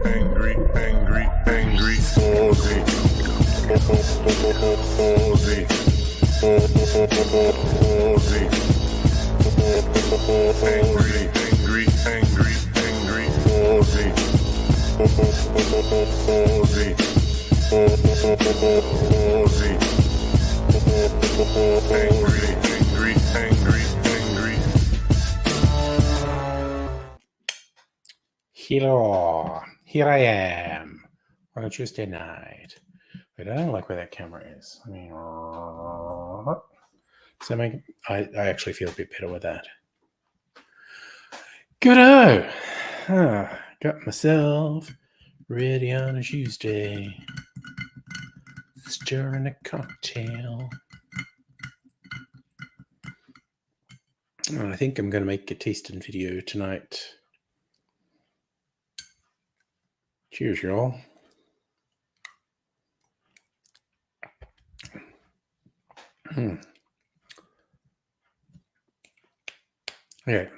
angry, Aussie. Aussie. Aussie. Angry, Aussie. Aussie. Aussie. Angry. Here I am on a Tuesday night. Wait, I don't like where that camera is. I mean, so I actually feel a bit better with that. Good-o! Got myself ready on a Tuesday. Stirring a cocktail. I think I'm going to make a tasting video tonight. Cheers, y'all. Okay.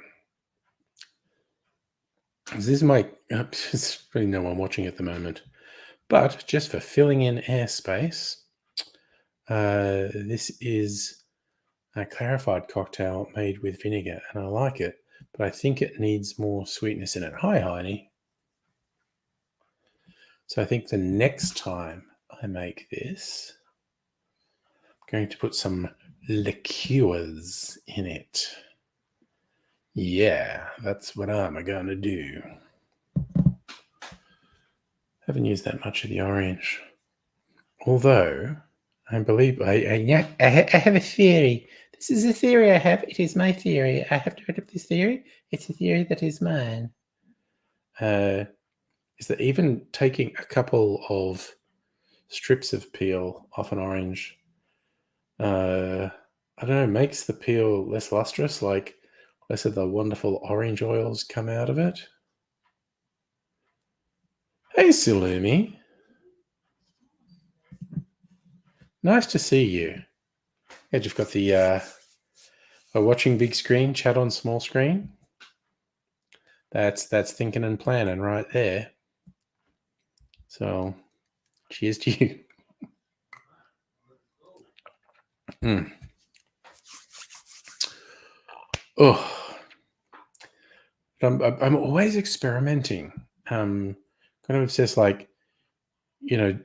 This is my... There's really no one watching at the moment. But just for filling in airspace, this is a clarified cocktail made with vinegar, and I like it, but I think it needs more sweetness in it. Hi, Heidi. So I think the next time I make this, I'm going to put some liqueurs in it. Yeah, that's what I'm going to do. Haven't used that much of the orange. Although, I believe I have a theory. This is a theory I have. It is my theory. I have heard of this theory. It's a theory that is mine. Is that even taking a couple of strips of peel off an orange, I don't know, makes the peel less lustrous, like less of the wonderful orange oils come out of it. Hey, Salumi. Nice to see you. Yeah, you've got the watching big screen, chat on small screen. That's thinking and planning right there. So, cheers to you. Oh, I'm always experimenting. Kind of obsessed, like, you know,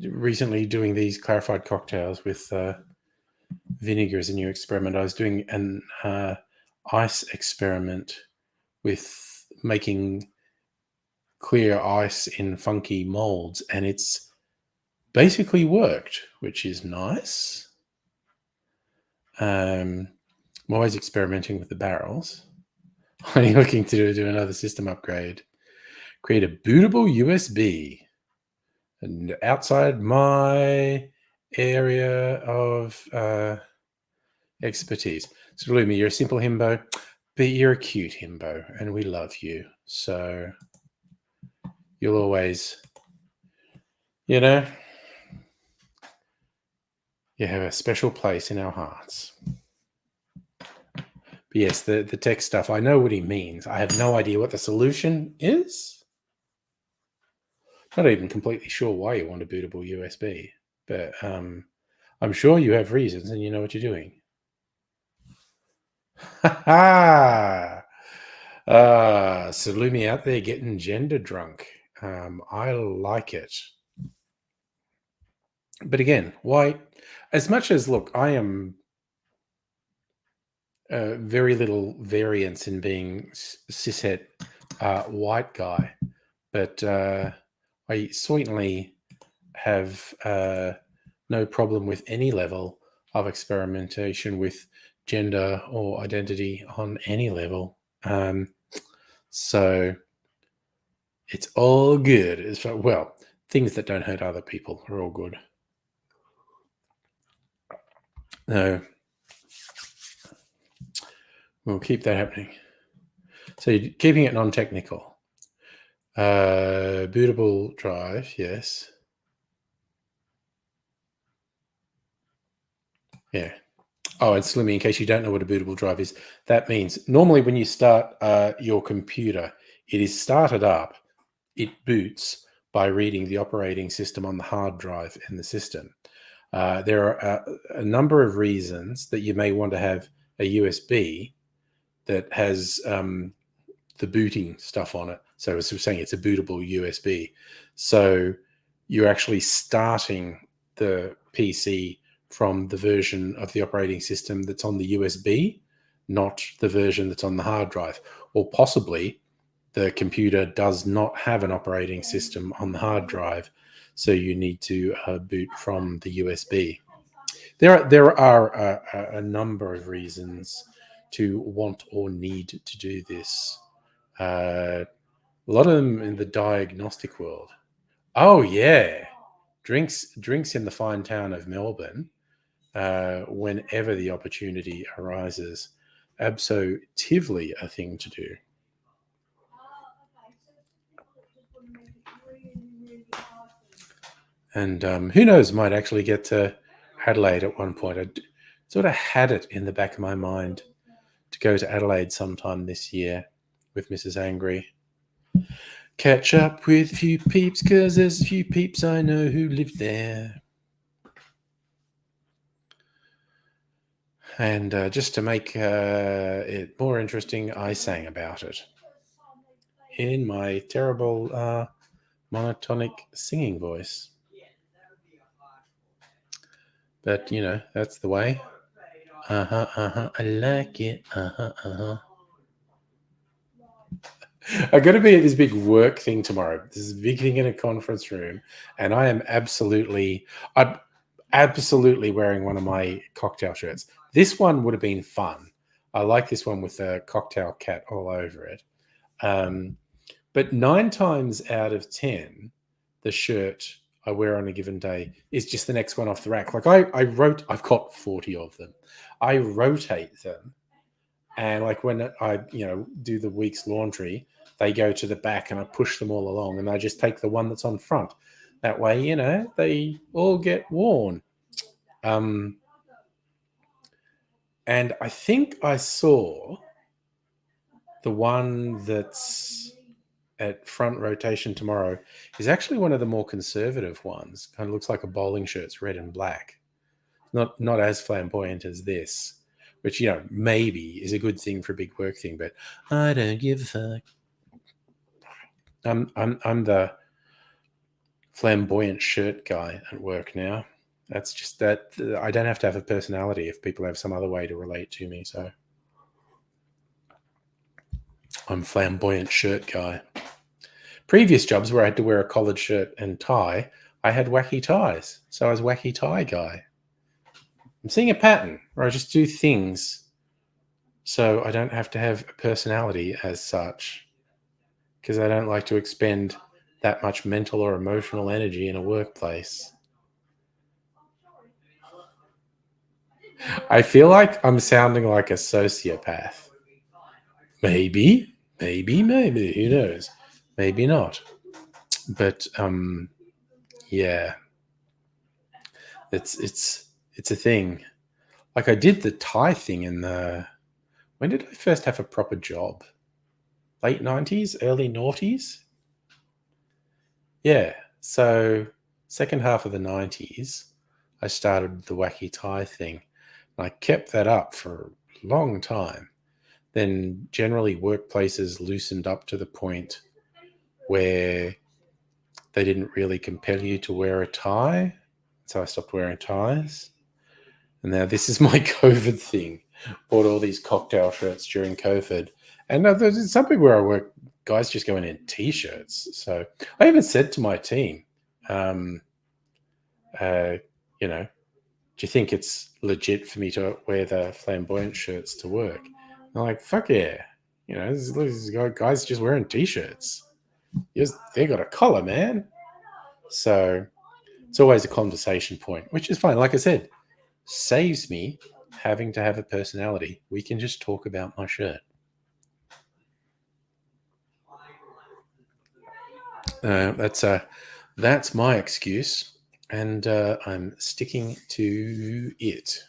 recently doing these clarified cocktails with vinegar as a new experiment. I was doing an ice experiment with making clear ice in funky molds, and it's basically worked, which is nice. I'm always experimenting with the barrels. I'm looking to do another system upgrade. Create a bootable USB. And outside my area of expertise. So, Lumi, you're a simple himbo, but you're a cute himbo, and we love you. So, you'll always, you know, you have a special place in our hearts. But yes, the tech stuff, I know what he means. I have no idea what the solution is. Not even completely sure why you want a bootable USB, but I'm sure you have reasons and you know what you're doing. Ha ha! Salumi out there getting gender drunk. I like it. But again, why? As much as, look, I am very little variance in being cishet white guy, but I certainly have no problem with any level of experimentation with gender or identity on any level. So it's all good. As far, well, things that don't hurt other people are all good. No, we'll keep that happening. So you're keeping it non-technical. Bootable drive, yes. Yeah. Oh, and Slimmy, in case you don't know what a bootable drive is, that means normally when you start your computer, it is started up it boots by reading the operating system on the hard drive in the system. There are a number of reasons that you may want to have a USB that has the booting stuff on it. So as we're saying, it's a bootable USB. So you're actually starting the PC from the version of the operating system that's on the USB, not the version that's on the hard drive. Or possibly the computer does not have an operating system on the hard drive, so you need to boot from the USB. There are a number of reasons to want or need to do this. A lot of them in the diagnostic world. Oh yeah, drinks in the fine town of Melbourne. Whenever the opportunity arises, absolutely a thing to do. And who knows, might actually get to Adelaide at one point. I sort of had it in the back of my mind to go to Adelaide sometime this year with Mrs. Angry. Catch up with a few peeps, because there's a few peeps I know who live there. And just to make it more interesting, I sang about it in my terrible monotonic singing voice. But, you know, that's the way. I like it. I'm going to be at this big work thing tomorrow. This is a big thing in a conference room, and I'm absolutely wearing one of my cocktail shirts. This one would have been fun. I like this one with the cocktail cat all over it. But 9 times out of 10, the shirt I wear on a given day is just the next one off the rack. Like I've got 40 of them. I rotate them. And like when I, do the week's laundry, they go to the back and I push them all along, and I just take the one that's on front. That way, they all get worn. And I think I saw the one that's at front rotation tomorrow is actually one of the more conservative ones. Kind of looks like a bowling shirt. It's red and black. Not as flamboyant as this, which, maybe is a good thing for a big work thing, but I don't give a fuck. I'm the flamboyant shirt guy at work now. That's just that I don't have to have a personality if people have some other way to relate to me. So I'm flamboyant shirt guy. Previous jobs where I had to wear a collared shirt and tie, I had wacky ties. So I was wacky tie guy. I'm seeing a pattern where I just do things so I don't have to have a personality as such, because I don't like to expend that much mental or emotional energy in a workplace. I feel like I'm sounding like a sociopath. Maybe, who knows? Maybe not. But yeah, it's a thing. Like I did the tie thing when did I first have a proper job? Late 90s, early noughties? Yeah. So second half of the 90s, I started the wacky tie thing. And I kept that up for a long time. Then generally workplaces loosened up to the point where they didn't really compel you to wear a tie. So I stopped wearing ties. And now this is my COVID thing. Bought all these cocktail shirts during COVID. And there's some people where I work, guys just going in T-shirts. So I even said to my team, do you think it's legit for me to wear the flamboyant shirts to work? And I'm like, fuck yeah. These guys just wearing T-shirts. They got a collar, man. So it's always a conversation point, which is fine. Like I said, saves me having to have a personality. We can just talk about my shirt. That's my excuse, and I'm sticking to it.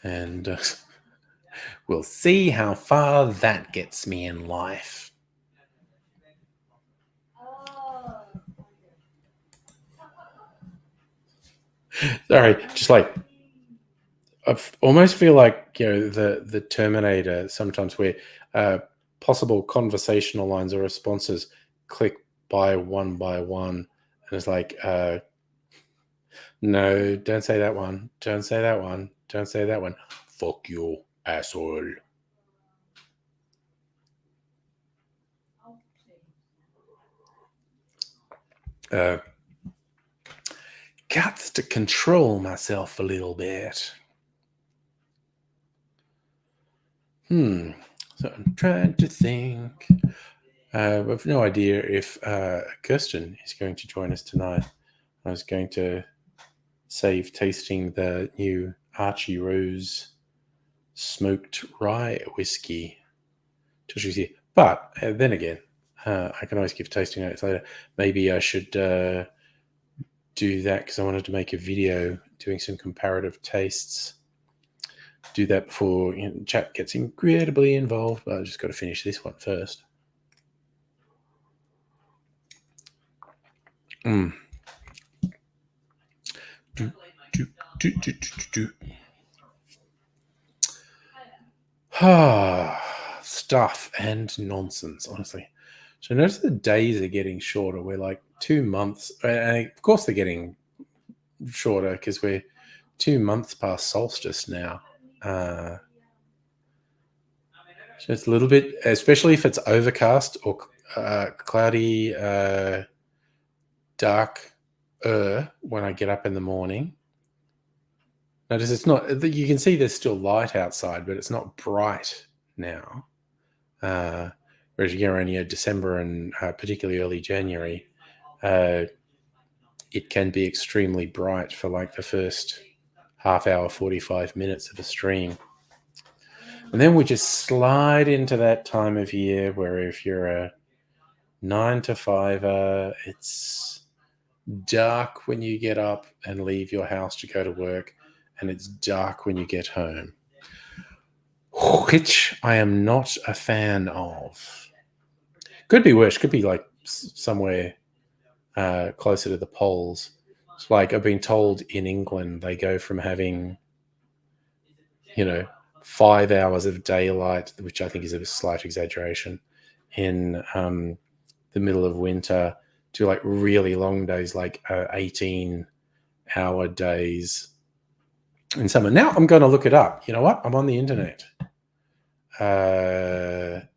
And We'll see how far that gets me in life. Sorry, just like I almost feel like the Terminator sometimes, where possible conversational lines or responses click by one, and it's like, no, don't say that one, don't say that one, don't say that one. Fuck you, asshole. Got to control myself a little bit. So I'm trying to think. I've no idea if Kirsten is going to join us tonight. I was going to save tasting the new Archie Rose smoked rye whiskey till she's here. But then again, I can always give tasting notes later. Maybe I should do that because I wanted to make a video doing some comparative tastes. Do that before chat gets incredibly involved, but I just got to finish this one first. Stuff and nonsense, honestly. So notice the days are getting shorter. We're like 2 months, and of course they're getting shorter because we're 2 months past solstice now. So it's a little bit, especially if it's overcast or cloudy, dark when I get up in the morning. Notice it's not, you can see there's still light outside, but it's not bright now. Whereas you go around December and particularly early January, it can be extremely bright for like the first half hour, 45 minutes of a stream. And then we just slide into that time of year where if you're a 9 to 5, it's dark when you get up and leave your house to go to work, and it's dark when you get home, which I am not a fan of. Could be worse. Could be like somewhere closer to the poles. It's like I've been told in England they go from having 5 hours of daylight, which I think is a slight exaggeration, in the middle of winter, to like really long days, like 18-hour days in summer. Now I'm going to look it up. You know what? I'm on the internet. I'm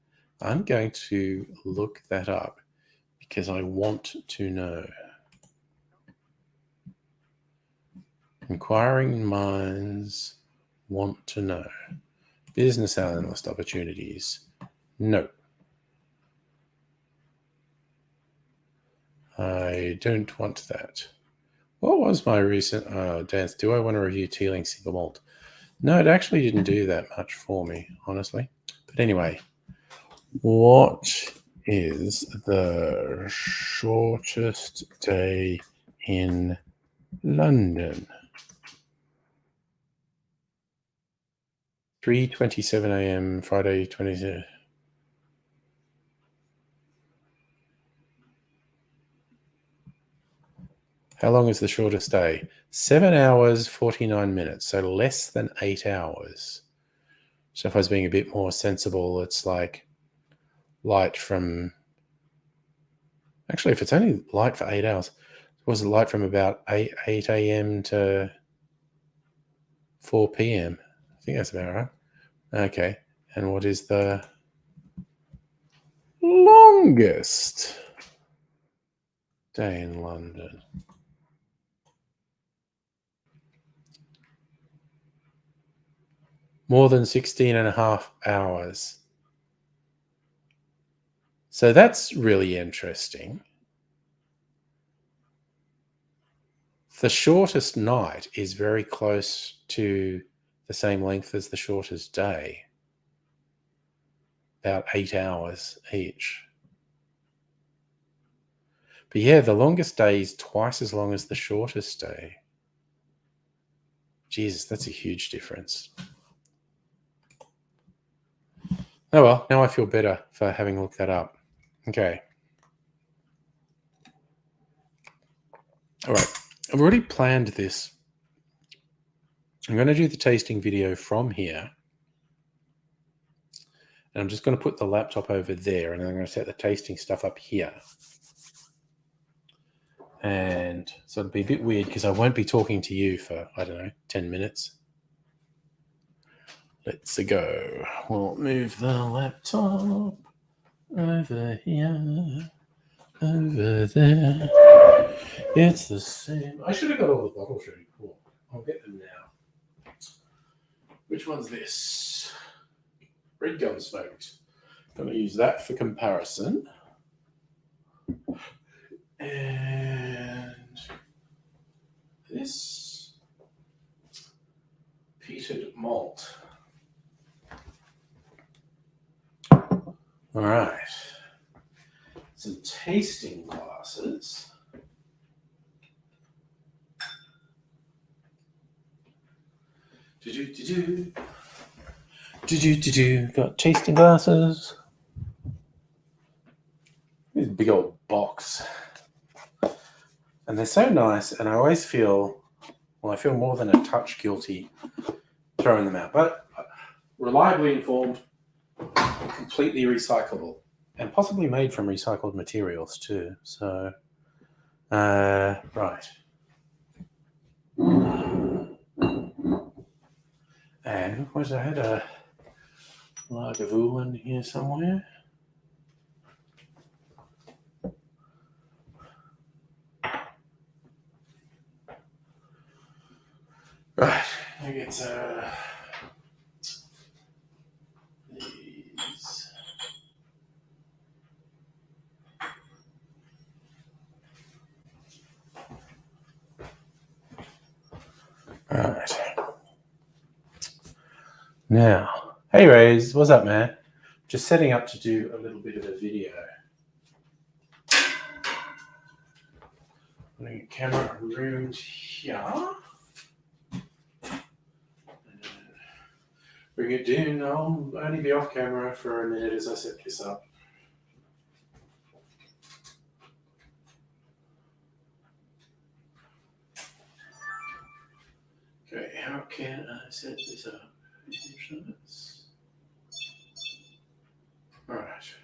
going to look that up because I want to know. Inquiring minds want to know. Business analyst opportunities. No. I don't want that. What was my recent dance? Do I want to review Teeling single malt? No, it actually didn't do that much for me, honestly. But anyway, what is the shortest day in London? 3:27 a.m. Friday 20th. How long is the shortest day? 7 hours, 49 minutes. So less than 8 hours. So if I was being a bit more sensible, it's like light from... Actually, if it's only light for 8 hours, was it light from about 8 a.m. to 4 p.m.? I think that's about right. Okay. And what is the longest day in London? More than 16 and a half hours. So that's really interesting. The shortest night is very close to the same length as the shortest day. About 8 hours each. But yeah, the longest day is twice as long as the shortest day. Jesus, that's a huge difference. Oh well, now I feel better for having looked that up. Okay. All right. I've already planned this. I'm going to do the tasting video from here. And I'm just going to put the laptop over there, and then I'm going to set the tasting stuff up here. And so it'll be a bit weird because I won't be talking to you for, I don't know, 10 minutes. Let's go. We'll move the laptop over here, over there. It's the same. I should have got all the bottles ready. Cool. I'll get them now. Which one's this? Red Gum Smoked. Going to use that for comparison. And this peated malt. All right. Some tasting glasses. Got tasting glasses. This big old box. And they're so nice, and I always feel, well, I feel more than a touch guilty throwing them out. But reliably informed, completely recyclable, and possibly made from recycled materials too. So, right. And was I had a Lagavulin here somewhere. Right, I get these. Right. Now, hey Rays, what's up, man? Just setting up to do a little bit of a video. Putting a camera around here. Bring it down. I'll only be off camera for a minute as I set this up. Okay, how can I set this up? All right.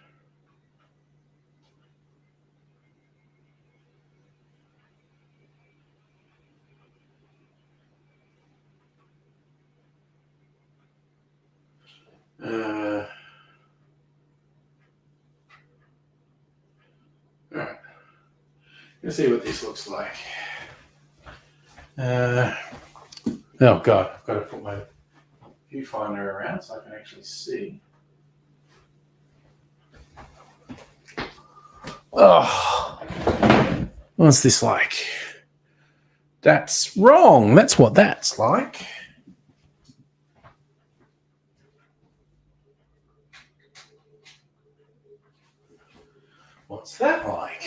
All right. Let's see what this looks like. Oh God, I've got to put my viewfinder around so I can actually see. Oh, what's this like? That's wrong. That's what that's like. What's that like?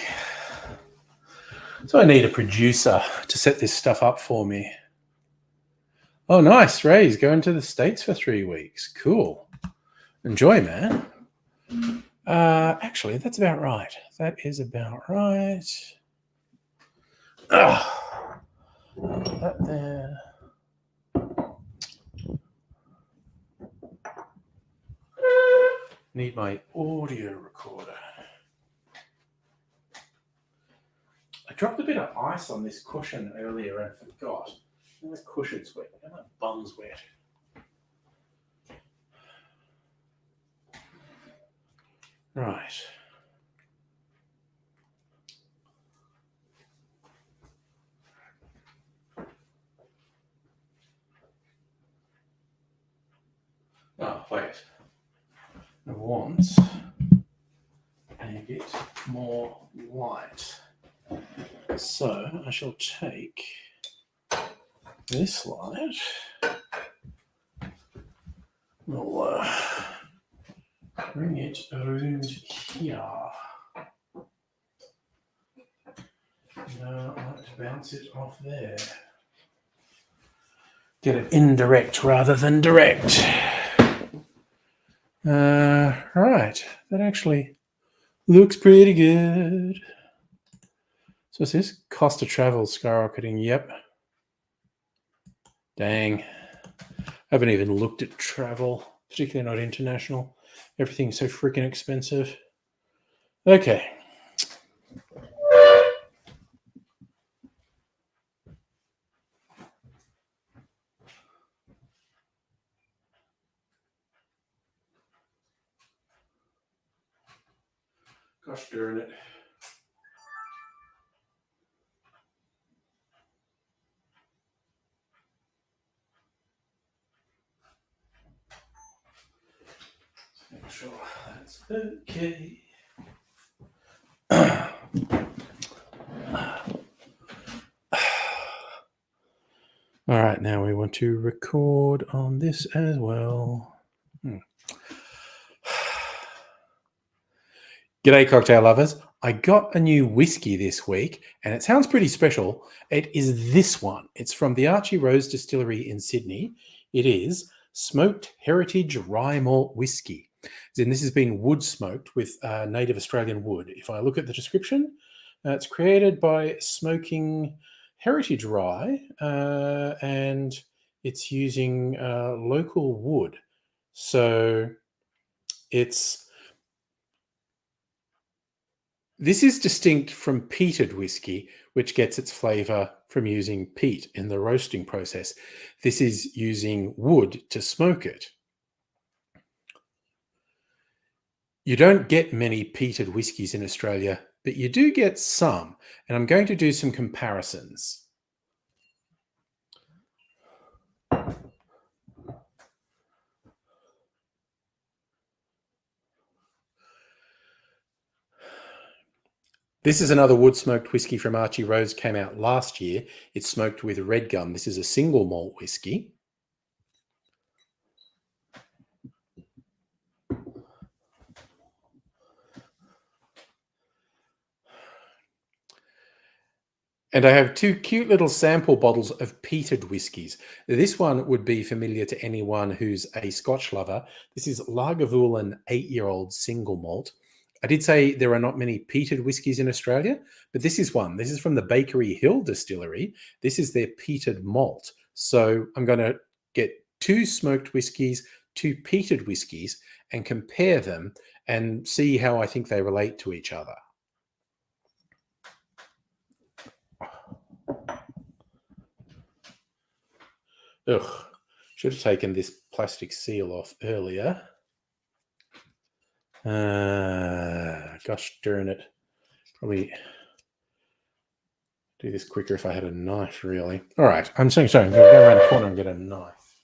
So I need a producer to set this stuff up for me. Oh, nice. Ray's going to the States for 3 weeks. Cool. Enjoy, man. Actually, that's about right. That is about right. That there. Need my audio recorder. I dropped a bit of ice on this cushion earlier and forgot. The cushion's wet. And my bum's wet. Right. Oh, wait. I want a bit more light. So I shall take this light. We'll bring it around here. No, I like to bounce it off there. Get it indirect rather than direct. Right. that actually looks pretty good. So what's this? Cost of travel skyrocketing. Yep. Dang. I haven't even looked at travel, particularly not international. Everything's so freaking expensive. Okay. Gosh darn it. Make sure that's okay. All right, now we want to record on this as well. G'day, cocktail lovers. I got a new whiskey this week, and it sounds pretty special. It is this one. It's from the Archie Rose Distillery in Sydney. It is Smoked Heritage Rye Malt Whiskey. And this has been wood smoked with native Australian wood. If I look at the description, it's created by smoking heritage rye, and it's using local wood. So this is distinct from peated whiskey, which gets its flavour from using peat in the roasting process. This is using wood to smoke it. You don't get many peated whiskies in Australia, but you do get some, and I'm going to do some comparisons. This is another wood smoked whiskey from Archie Rose, came out last year. It's smoked with red gum. This is a single malt whiskey. And I have two cute little sample bottles of peated whiskies. This one would be familiar to anyone who's a Scotch lover. This is Lagavulin 8-year-old single malt. I did say there are not many peated whiskies in Australia, but this is one. This is from the Bakery Hill Distillery. This is their peated malt. So I'm going to get two smoked whiskies, two peated whiskies, and compare them and see how I think they relate to each other. Ugh, should have taken this plastic seal off earlier. Gosh darn it. Probably do this quicker if I had a knife, really. All right, I'm sorry, I'm going to go around the corner and get a knife.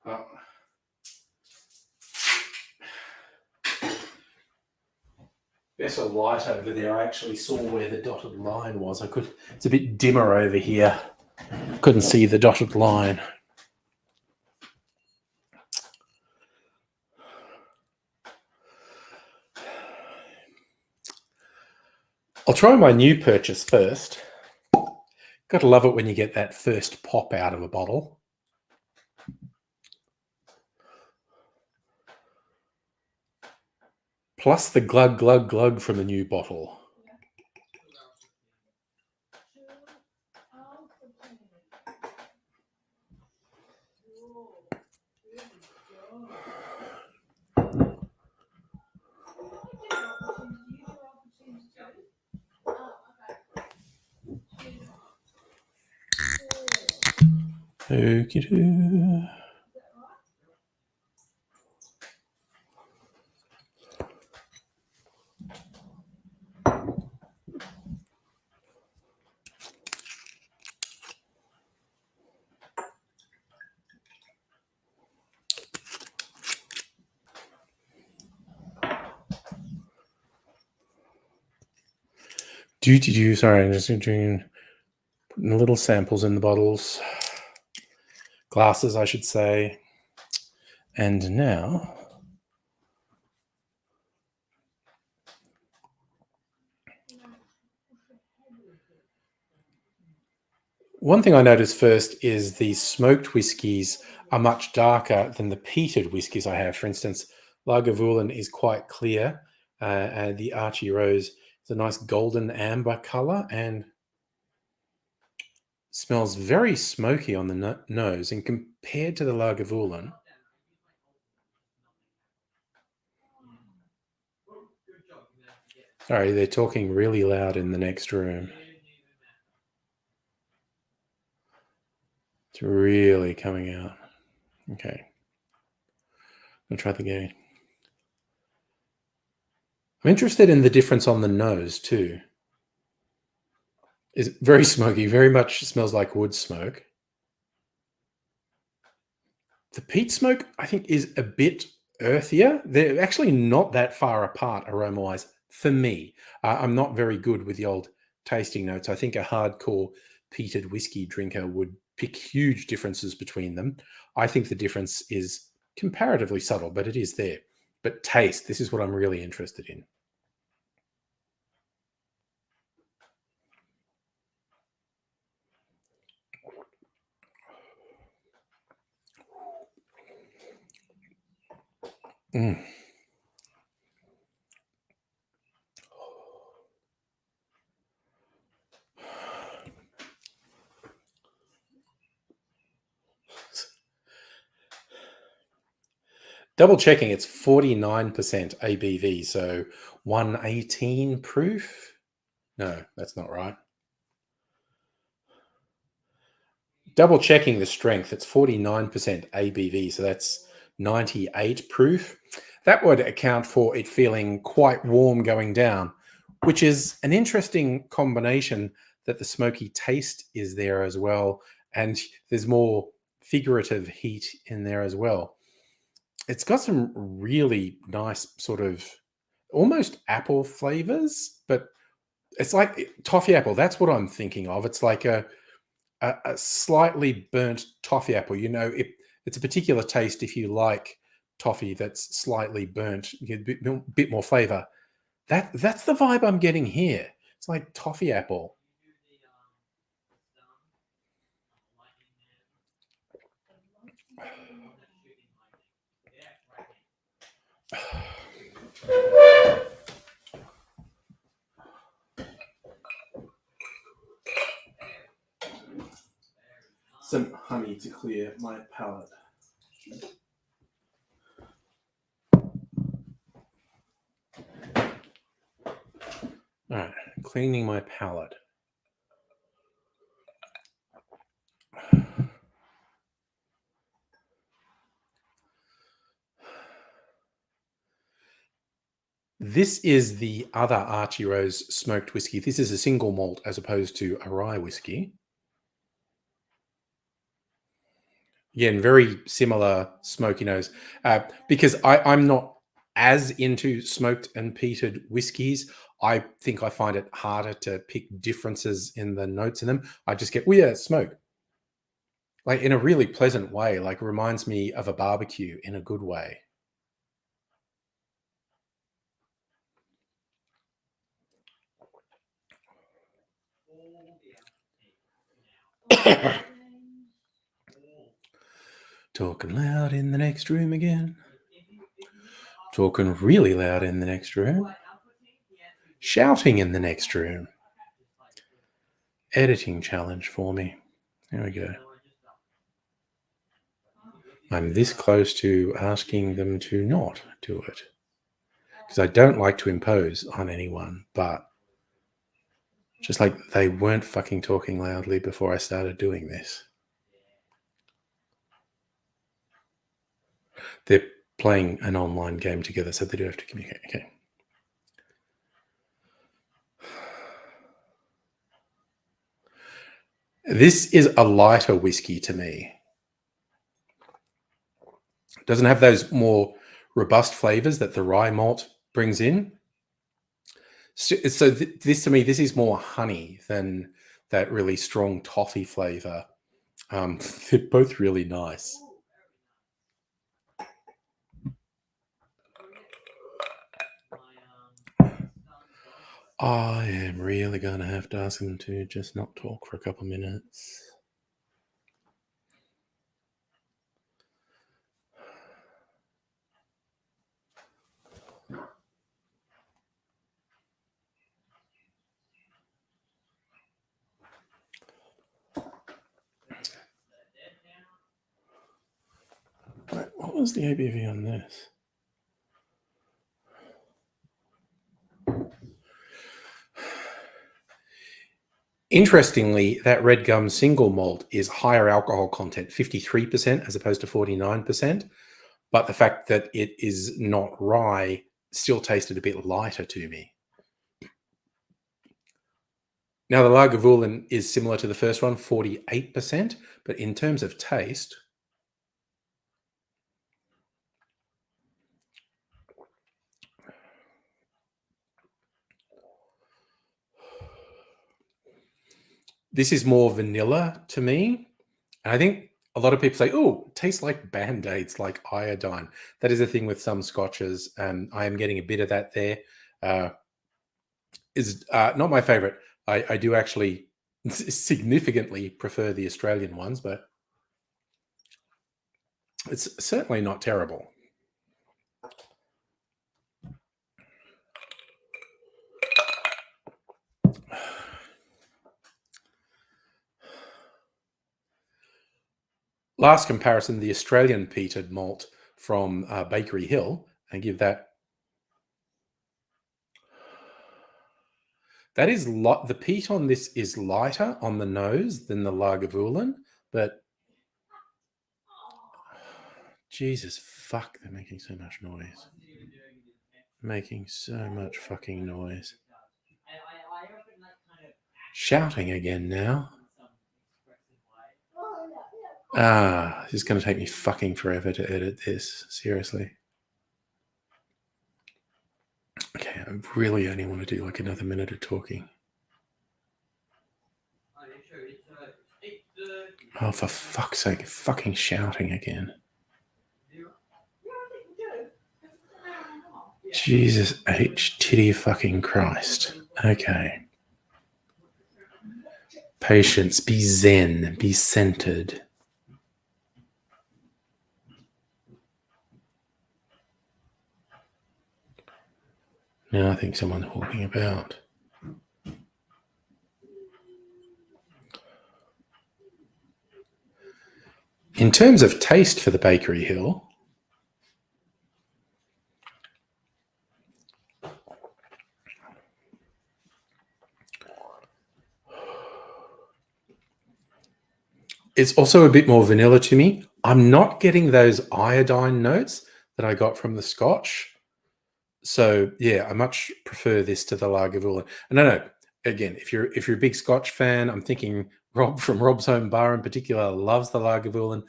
Oh. Better light over there. I actually saw where the dotted line was. It's a bit dimmer over here. Couldn't see the dotted line. I'll try my new purchase first. Gotta love it when you get that first pop out of a bottle. Plus the glug, glug, glug from the new bottle. Okey-doo. Sorry, I'm just doing putting little samples in the bottles. Glasses, I should say. And now One thing I noticed first is the smoked whiskies are much darker than the peated whiskies I have. For instance, Lagavulin is quite clear, and the Archie Rose is a nice golden amber color and smells very smoky on the nose. And compared to the Lagavulin, sorry, they're talking really loud in the next room. It's really coming out. Okay. I'll try the again. I'm interested in the difference on the nose too. Is very smoky, very much smells like wood smoke. The peat smoke, I think, is a bit earthier. They're actually not that far apart aroma wise for me. I'm not very good with the old tasting notes. I think a hardcore peated whiskey drinker would pick huge differences between them. I think the difference is comparatively subtle, but it is there. But taste, this is what I'm really interested in. Mm. Double checking, it's 49% ABV, so 118 proof. No, that's not right. Double checking the strength, it's 49% ABV, so that's 98 proof. That would account for it feeling quite warm going down, which is an interesting combination that the smoky taste is there as well. And there's more figurative heat in there as well. It's got some really nice sort of almost apple flavors, but it's like toffee apple. That's what I'm thinking of. It's like a slightly burnt toffee apple. You know, it's a particular taste if you like toffee that's slightly burnt, you get a bit more flavor. That's the vibe I'm getting here. It's like toffee apple. Some honey to clear my palate. All right, cleaning my palate. This is the other Archie Rose smoked whiskey. This is a single malt as opposed to a rye whiskey. Again, very similar smoky nose. Because I'm not as into smoked and peated whiskies. I think I find it harder to pick differences in the notes in them. I just get, well, yeah, smoke. Like in a really pleasant way, like reminds me of a barbecue in a good way. Talking loud in the next room again. Talking really loud in the next room. Shouting in the next room. Editing challenge for me. There we go. I'm this close to asking them to not do it. Because I don't like to impose on anyone, but just like they weren't fucking talking loudly before I started doing this. They're playing an online game together, so they do have to communicate. Okay. This is a lighter whiskey to me. It doesn't have those more robust flavors that the rye malt brings in. So this to me, this is more honey than that really strong toffee flavor. They're both really nice. I am really going to have to ask them to just not talk for a couple minutes. was the ABV on this? Interestingly, that red gum single malt is higher alcohol content, 53% as opposed to 49%. But the fact that it is not rye still tasted a bit lighter to me. Now, the Lagavulin is similar to the first one, 48%. But in terms of taste, this is more vanilla to me. And I think a lot of people say, oh, it tastes like Band-Aids, like iodine. That is a thing with some scotches, and I am getting a bit of that there. Is not my favorite. I do actually significantly prefer the Australian ones, but it's certainly not terrible. Last comparison, the Australian peated malt from Bakery Hill. I give that. That is the peat on this is lighter on the nose than the Lagavulin, but Jesus fuck, they're making so much noise. Making so much fucking noise. Shouting again now. This is going to take me fucking forever to edit this. Seriously. Okay, I really only want to do like another minute of talking. Oh, for fuck's sake, fucking shouting again. Jesus H. Titty fucking Christ. Okay. Patience, be zen, be centered. Now I think someone's walking about. In terms of taste for the Bakery Hill, it's also a bit more vanilla to me. I'm not getting those iodine notes that I got from the Scotch. So yeah, I much prefer this to the Lagavulin. And I know, again, if you're a big Scotch fan, I'm thinking Rob from Rob's Home Bar in particular loves the Lagavulin.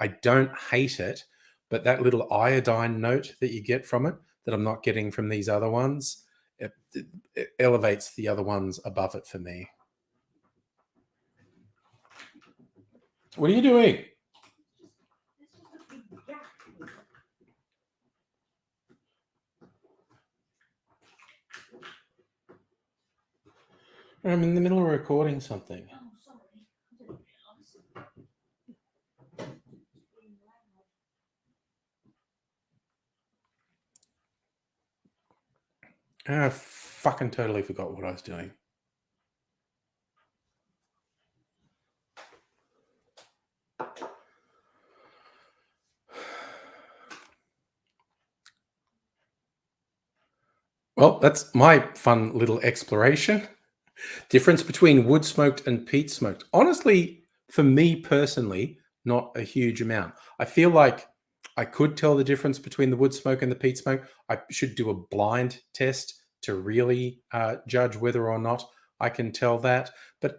I don't hate it, but that little iodine note that you get from it that I'm not getting from these other ones, it elevates the other ones above it for me. What are you doing? I'm in the middle of recording something. I fucking totally forgot what I was doing. Well, that's my fun little exploration. Difference between wood smoked and peat smoked. Honestly, for me personally, not a huge amount. I feel like I could tell the difference between the wood smoke and the peat smoke. I should do a blind test to really judge whether or not I can tell that. But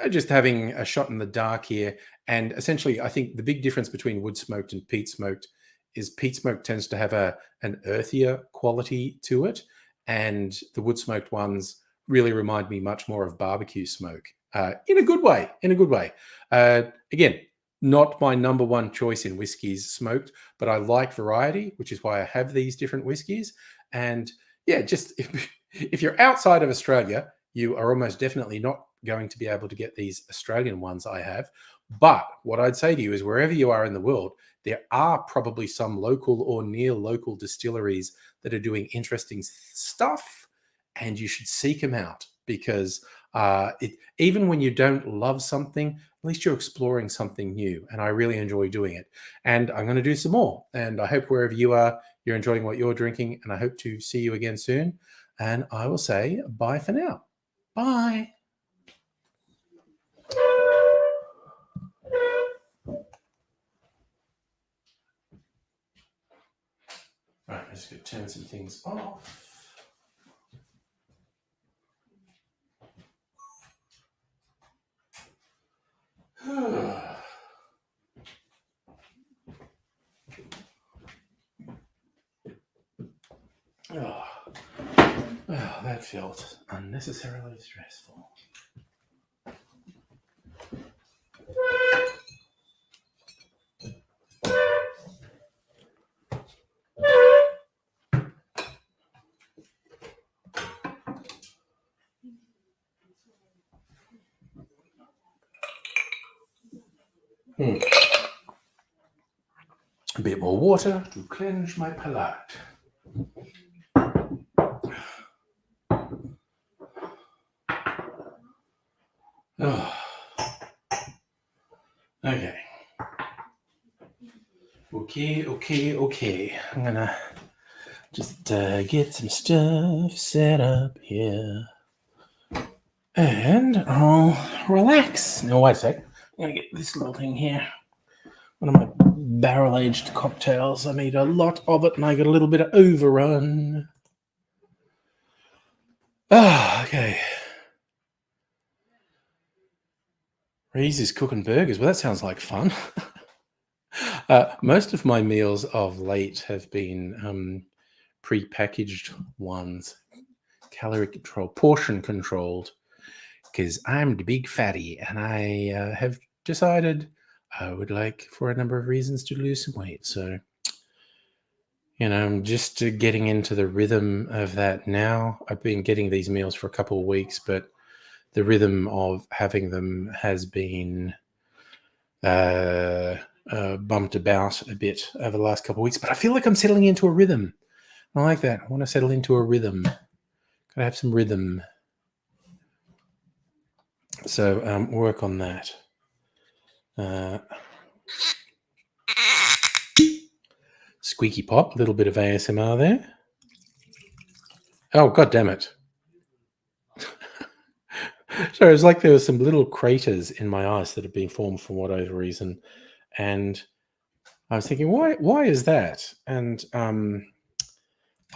just having a shot in the dark here, and essentially, I think the big difference between wood smoked and peat smoked is peat smoke tends to have an earthier quality to it, and the wood smoked ones really remind me much more of barbecue smoke in a good way. In a good way. Again, not my number one choice in whiskies smoked, but I like variety, which is why I have these different whiskies. And yeah, just if you're outside of Australia, you are almost definitely not going to be able to get these Australian ones I have. But what I'd say to you is wherever you are in the world, there are probably some local or near local distilleries that are doing interesting stuff, and you should seek them out, because Even when you don't love something, at least you're exploring something new. And I really enjoy doing it. And I'm going to do some more. And I hope wherever you are, you're enjoying what you're drinking. And I hope to see you again soon. And I will say bye for now. Bye. Right, I'm just going to turn some things off. Oh, that felt unnecessarily stressful. A bit more water to cleanse my palate. Oh. Okay. Okay. I'm gonna just get some stuff set up here. And I'll relax. Now, wait a sec. I'm gonna get this little thing here. One of my barrel-aged cocktails. I made a lot of it and I got a little bit of overrun. Okay. Reese is cooking burgers. Well, that sounds like fun. Most of my meals of late have been pre-packaged ones, calorie controlled, portion controlled, because I'm the big fatty and I have decided I would like, for a number of reasons, to lose some weight. So, I'm just getting into the rhythm of that now. I've been getting these meals for a couple of weeks, but the rhythm of having them has been bumped about a bit over the last couple of weeks. But I feel like I'm settling into a rhythm. I like that. I want to settle into a rhythm. Gotta have some rhythm. So work on that. Squeaky pop, a little bit of ASMR there. Oh, God damn it. So it's like there were some little craters in my eyes that have been formed for whatever reason. And I was thinking, why is that? And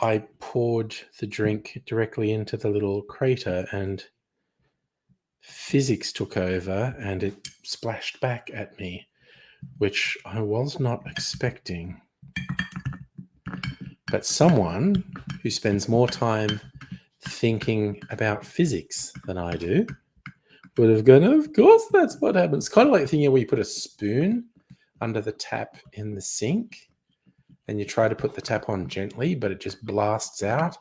I poured the drink directly into the little crater and physics took over and it splashed back at me, which I was not expecting. But someone who spends more time thinking about physics than I do would have gone, of course, that's what happens. It's kind of like thinking where you put a spoon under the tap in the sink and you try to put the tap on gently, but it just blasts out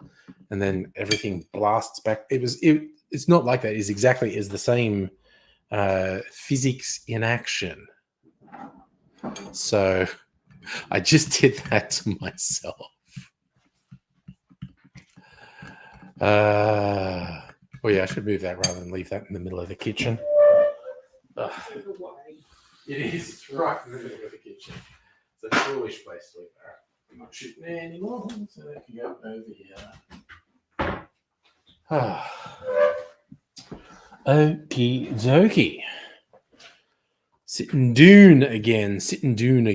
and then everything blasts back. It's not like that. It's exactly the same physics in action. So I just did that to myself. Oh yeah, I should move that rather than leave that in the middle of the kitchen. It is. It's right in the middle of the kitchen. It's a foolish place to leave that. I'm not shooting there anymore, so they can go over here. Okie dokie. Sitting down again. Stirring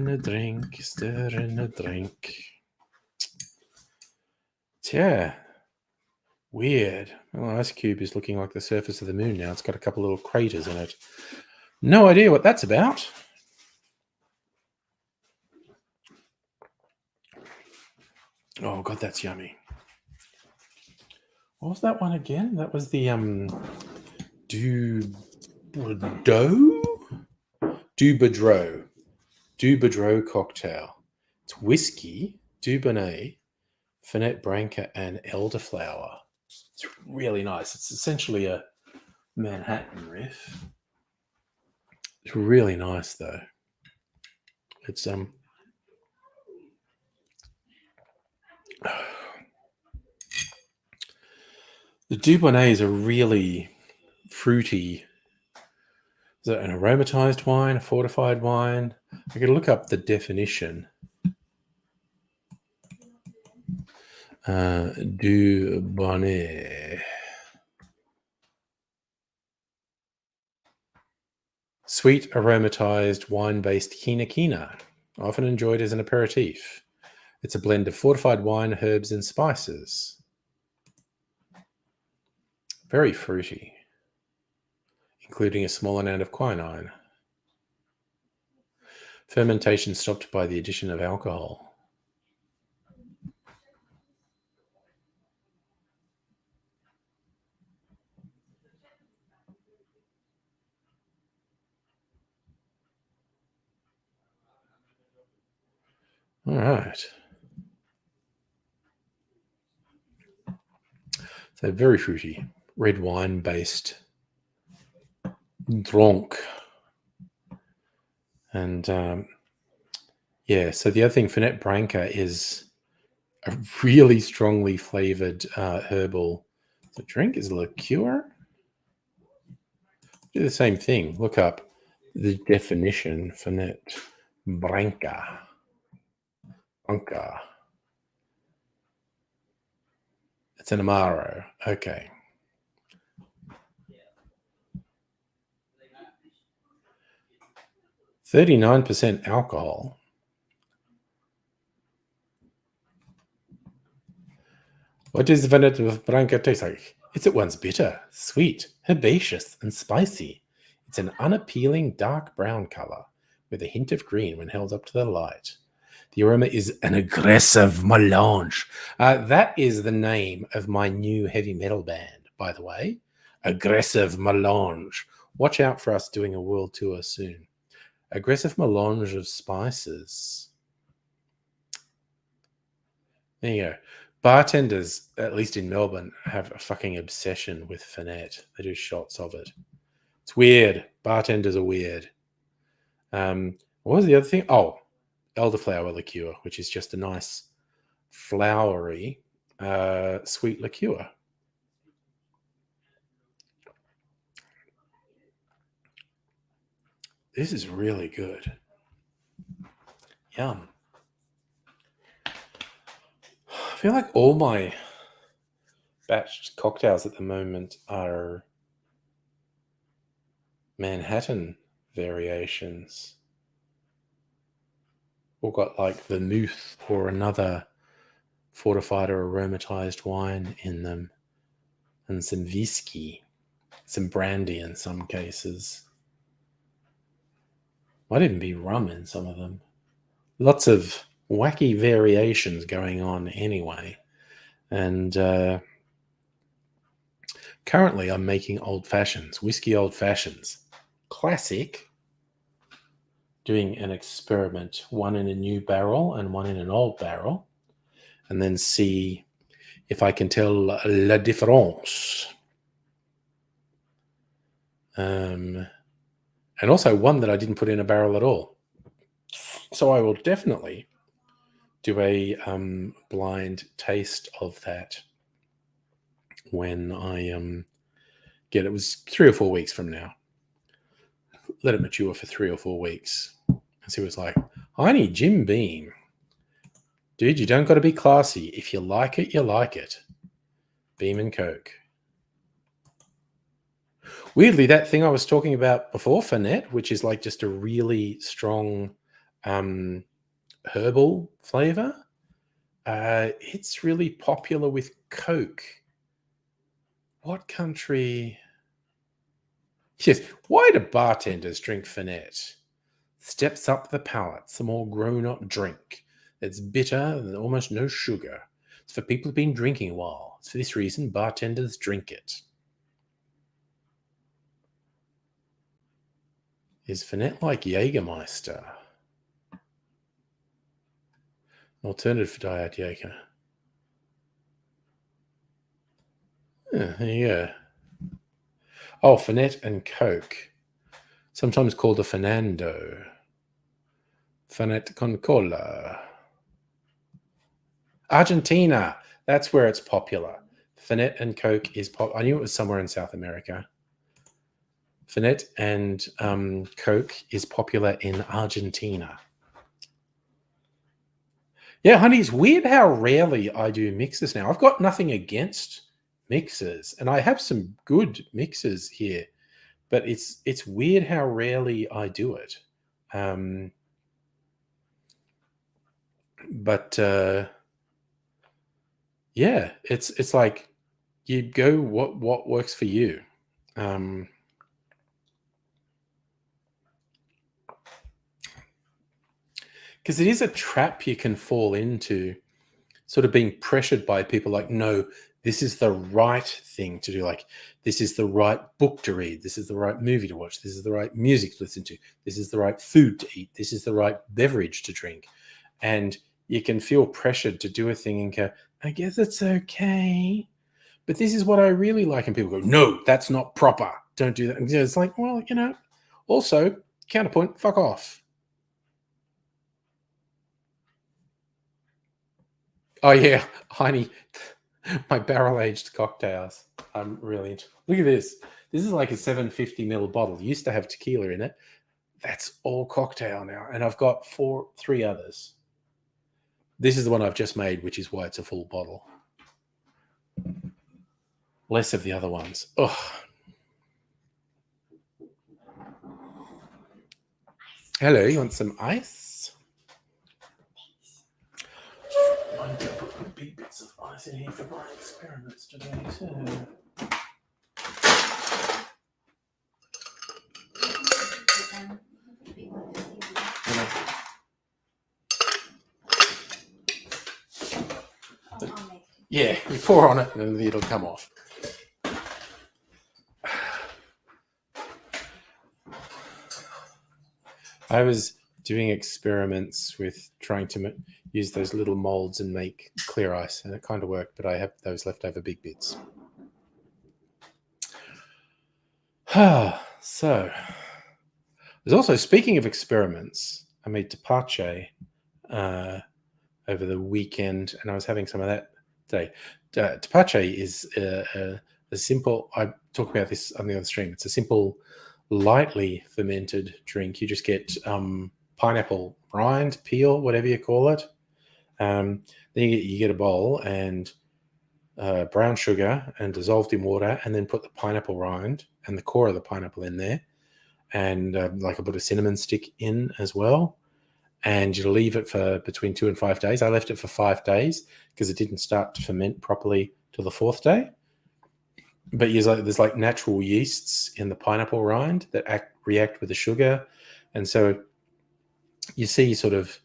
a drink. Yeah. Weird. Well, Ice Cube is looking like the surface of the moon now. It's got a couple little craters in it. No idea what that's about. Oh, God, that's yummy. What was that one again? That was the Dubadro cocktail. It's whiskey, Dubonnet, Fernet Branca, and elderflower. It's really nice. It's essentially a Manhattan riff. It's really nice though. It's The Dubonnet is a really fruity. Is it an aromatized wine, a fortified wine? I could look up the definition. Dubonnet. Sweet aromatized wine-based quina, often enjoyed as an aperitif. It's a blend of fortified wine, herbs, and spices. Very fruity, including a small amount of quinine. Fermentation stopped by the addition of alcohol. All right. So very fruity, red wine based dronk. And yeah, so the other thing, Fernet Branca is a really strongly flavored herbal. The drink is liqueur. Do the same thing. Look up the definition, Fernet Branca. Branca. It's an Amaro. Okay. 39% alcohol. What does the Fernet Branca taste like? It's at once bitter, sweet, herbaceous, and spicy. It's an unappealing dark brown color with a hint of green when held up to the light. The aroma is an aggressive melange. That is the name of my new heavy metal band, by the way. Aggressive melange. Watch out for us doing a world tour soon. Aggressive melange of spices. There you go. Bartenders, at least in Melbourne, have a fucking obsession with Fernet. They do shots of it. It's weird. Bartenders are weird. What was the other thing? Oh, elderflower liqueur, which is just a nice, flowery, sweet liqueur. This is really good. Yum. I feel like all my batched cocktails at the moment are Manhattan variations. Or got like vermouth or another fortified or aromatized wine in them, and some whiskey, some brandy in some cases. Might even be rum in some of them. Lots of wacky variations going on anyway. And currently I'm making old fashions, whiskey old fashions. Classic. Doing an experiment, one in a new barrel and one in an old barrel, and then see if I can tell la différence. And also one that I didn't put in a barrel at all. So I will definitely do a blind taste of that when I get it. It was 3 or 4 weeks from now. Let it mature for 3 or 4 weeks. And see what it's like. I need Jim Beam. Dude, you don't got to be classy. If you like it, you like it. Beam and Coke. Weirdly, that thing I was talking about before, Fernet, which is like just a really strong herbal flavor, it's really popular with Coke. What country? Yes, why do bartenders drink Fernet? Steps up the palate. It's a more grown-up drink. It's bitter and almost no sugar. It's for people who've been drinking a while. It's for this reason bartenders drink it. Is Fernet like Jägermeister? An alternative for Diet Jaeger. Yeah, there you go. Oh, Fernet and Coke. Sometimes called a Fernando. Fernet con cola. Argentina. That's where it's popular. Fernet and Coke is pop. I knew it was somewhere in South America. Fernet and Coke is popular in Argentina. Yeah, honey, it's weird how rarely I do mixes now. I've got nothing against mixes, and I have some good mixes here, but it's weird how rarely I do it. But yeah, it's like you go what works for you. Because it is a trap you can fall into, sort of being pressured by people like, no, this is the right thing to do. Like, this is the right book to read. This is the right movie to watch. This is the right music to listen to. This is the right food to eat. This is the right beverage to drink. And you can feel pressured to do a thing and go, I guess it's okay. But this is what I really like. And people go, no, that's not proper. Don't do that. And it's like, well, also, counterpoint, fuck off. Oh yeah, Heine, my barrel-aged cocktails. I'm really look at this. This is like a 750 ml bottle. Used to have tequila in it. That's all cocktail now, and I've got three others. This is the one I've just made, which is why it's a full bottle. Less of the other ones. Oh. Hello, you want some ice? I'm going to put big bits of ice in here for my experiments today too. Yeah, you pour on it and it'll come off. I was doing experiments with trying to use those little molds and make clear ice, and it kind of worked, but I have those leftover big bits. So, there's also, speaking of experiments, I made tepache over the weekend, and I was having some of that today. Tepache is a simple, I talk about this on the other stream, it's a simple, lightly fermented drink. You just get pineapple rind, peel, whatever you call it. Then you get a bowl and brown sugar and dissolved in water, and then put the pineapple rind and the core of the pineapple in there, and like I put a cinnamon stick in as well, and you leave it for between 2 and 5 days. I left it for 5 days because it didn't start to ferment properly till the 4th day. But there's like natural yeasts in the pineapple rind that react with the sugar, and so you see sort of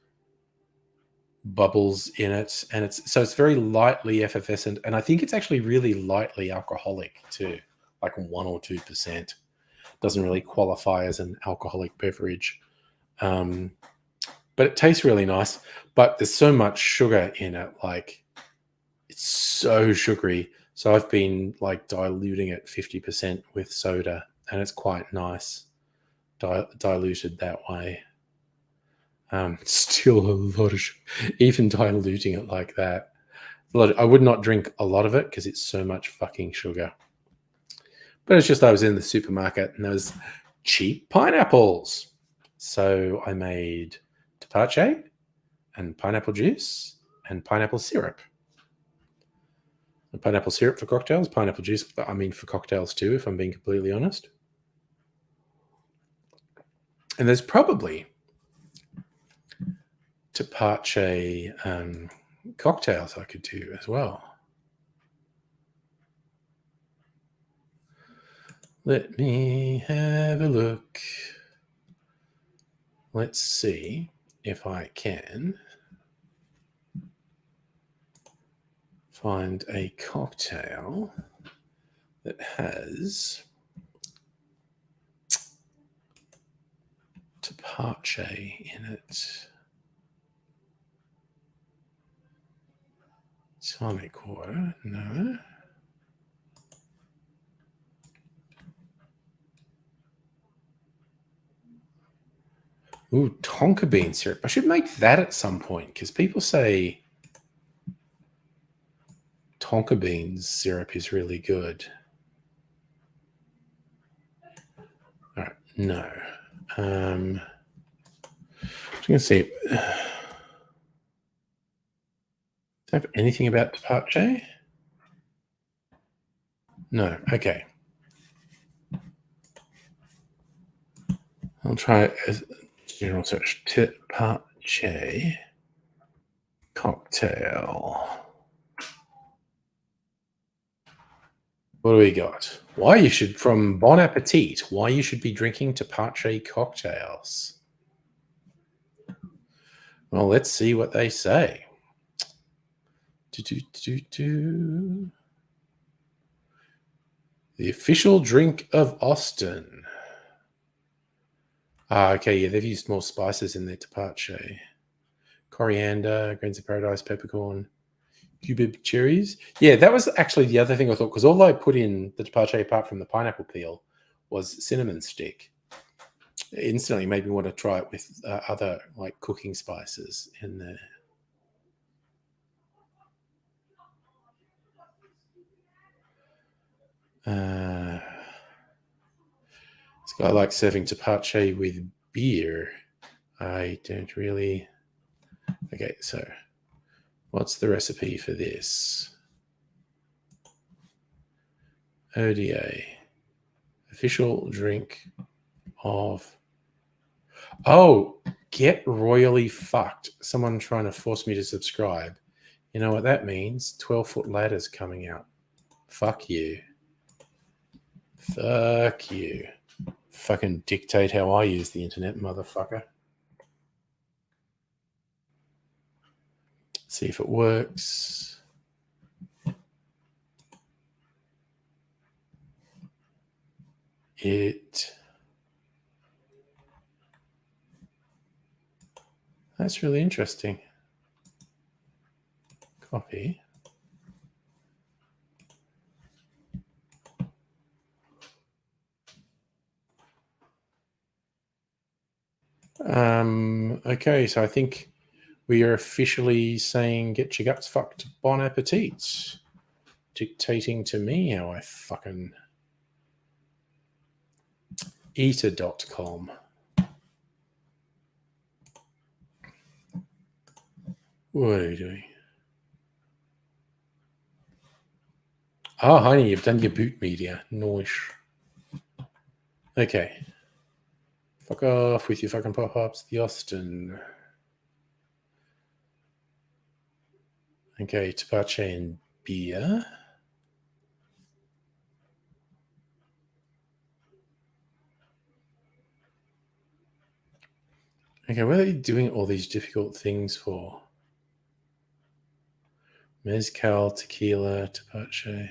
bubbles in it, and it's very lightly effervescent, and I think it's actually really lightly alcoholic too, like 1 or 2%. Doesn't really qualify as an alcoholic beverage, but it tastes really nice. But there's so much sugar in it, like it's so sugary. So I've been like diluting it 50% with soda, and it's quite nice diluted that way. Still a lot of sugar, even diluting it like that. I would not drink a lot of it because it's so much fucking sugar. But it's just I was in the supermarket and there was cheap pineapples. So I made tepache and pineapple juice and pineapple syrup. And pineapple syrup for cocktails, pineapple juice, I mean for cocktails too, if I'm being completely honest. And there's probably tepache cocktails I could do as well. Let me have a look. Let's see if I can find a cocktail that has tepache in it. Tonic water, no. Ooh, tonka bean syrup. I should make that at some point because people say tonka beans syrup is really good. All right, no. I'm just going to see. Does it have anything about Tapache? No. Okay. I'll try it as general search. Tapache cocktail. What do we got? Why you should, from Bon Appetit, why you should be drinking Tapache cocktails. Well, let's see what they say. The official drink of Austin. Okay, yeah, they've used more spices in their Tapache. Coriander, grains of paradise, peppercorn, cubeb cherries. Yeah, that was actually the other thing I thought, because all I put in the Tapache, apart from the pineapple peel, was cinnamon stick. It instantly made me want to try it with other like cooking spices in there. This guy likes serving Tapache with beer. I don't really. Okay, so what's the recipe for this? ODA. Official drink of. Oh, get royally fucked. Someone trying to force me to subscribe. You know what that means? 12-foot ladders coming out. Fuck you. Fuck you. Fucking dictate how I use the internet, motherfucker. See if it works. That's really interesting. Copy. Okay, so I think we are officially saying get your guts fucked, bon appetit. Dictating to me how I fucking eater.com. What are you doing? Oh, honey, you've done your boot media. Nice. Okay. Fuck off with your fucking pop-ups. The Austin. Okay, Tapache and beer. Okay, what are they doing all these difficult things for? Mezcal, tequila, Tapache.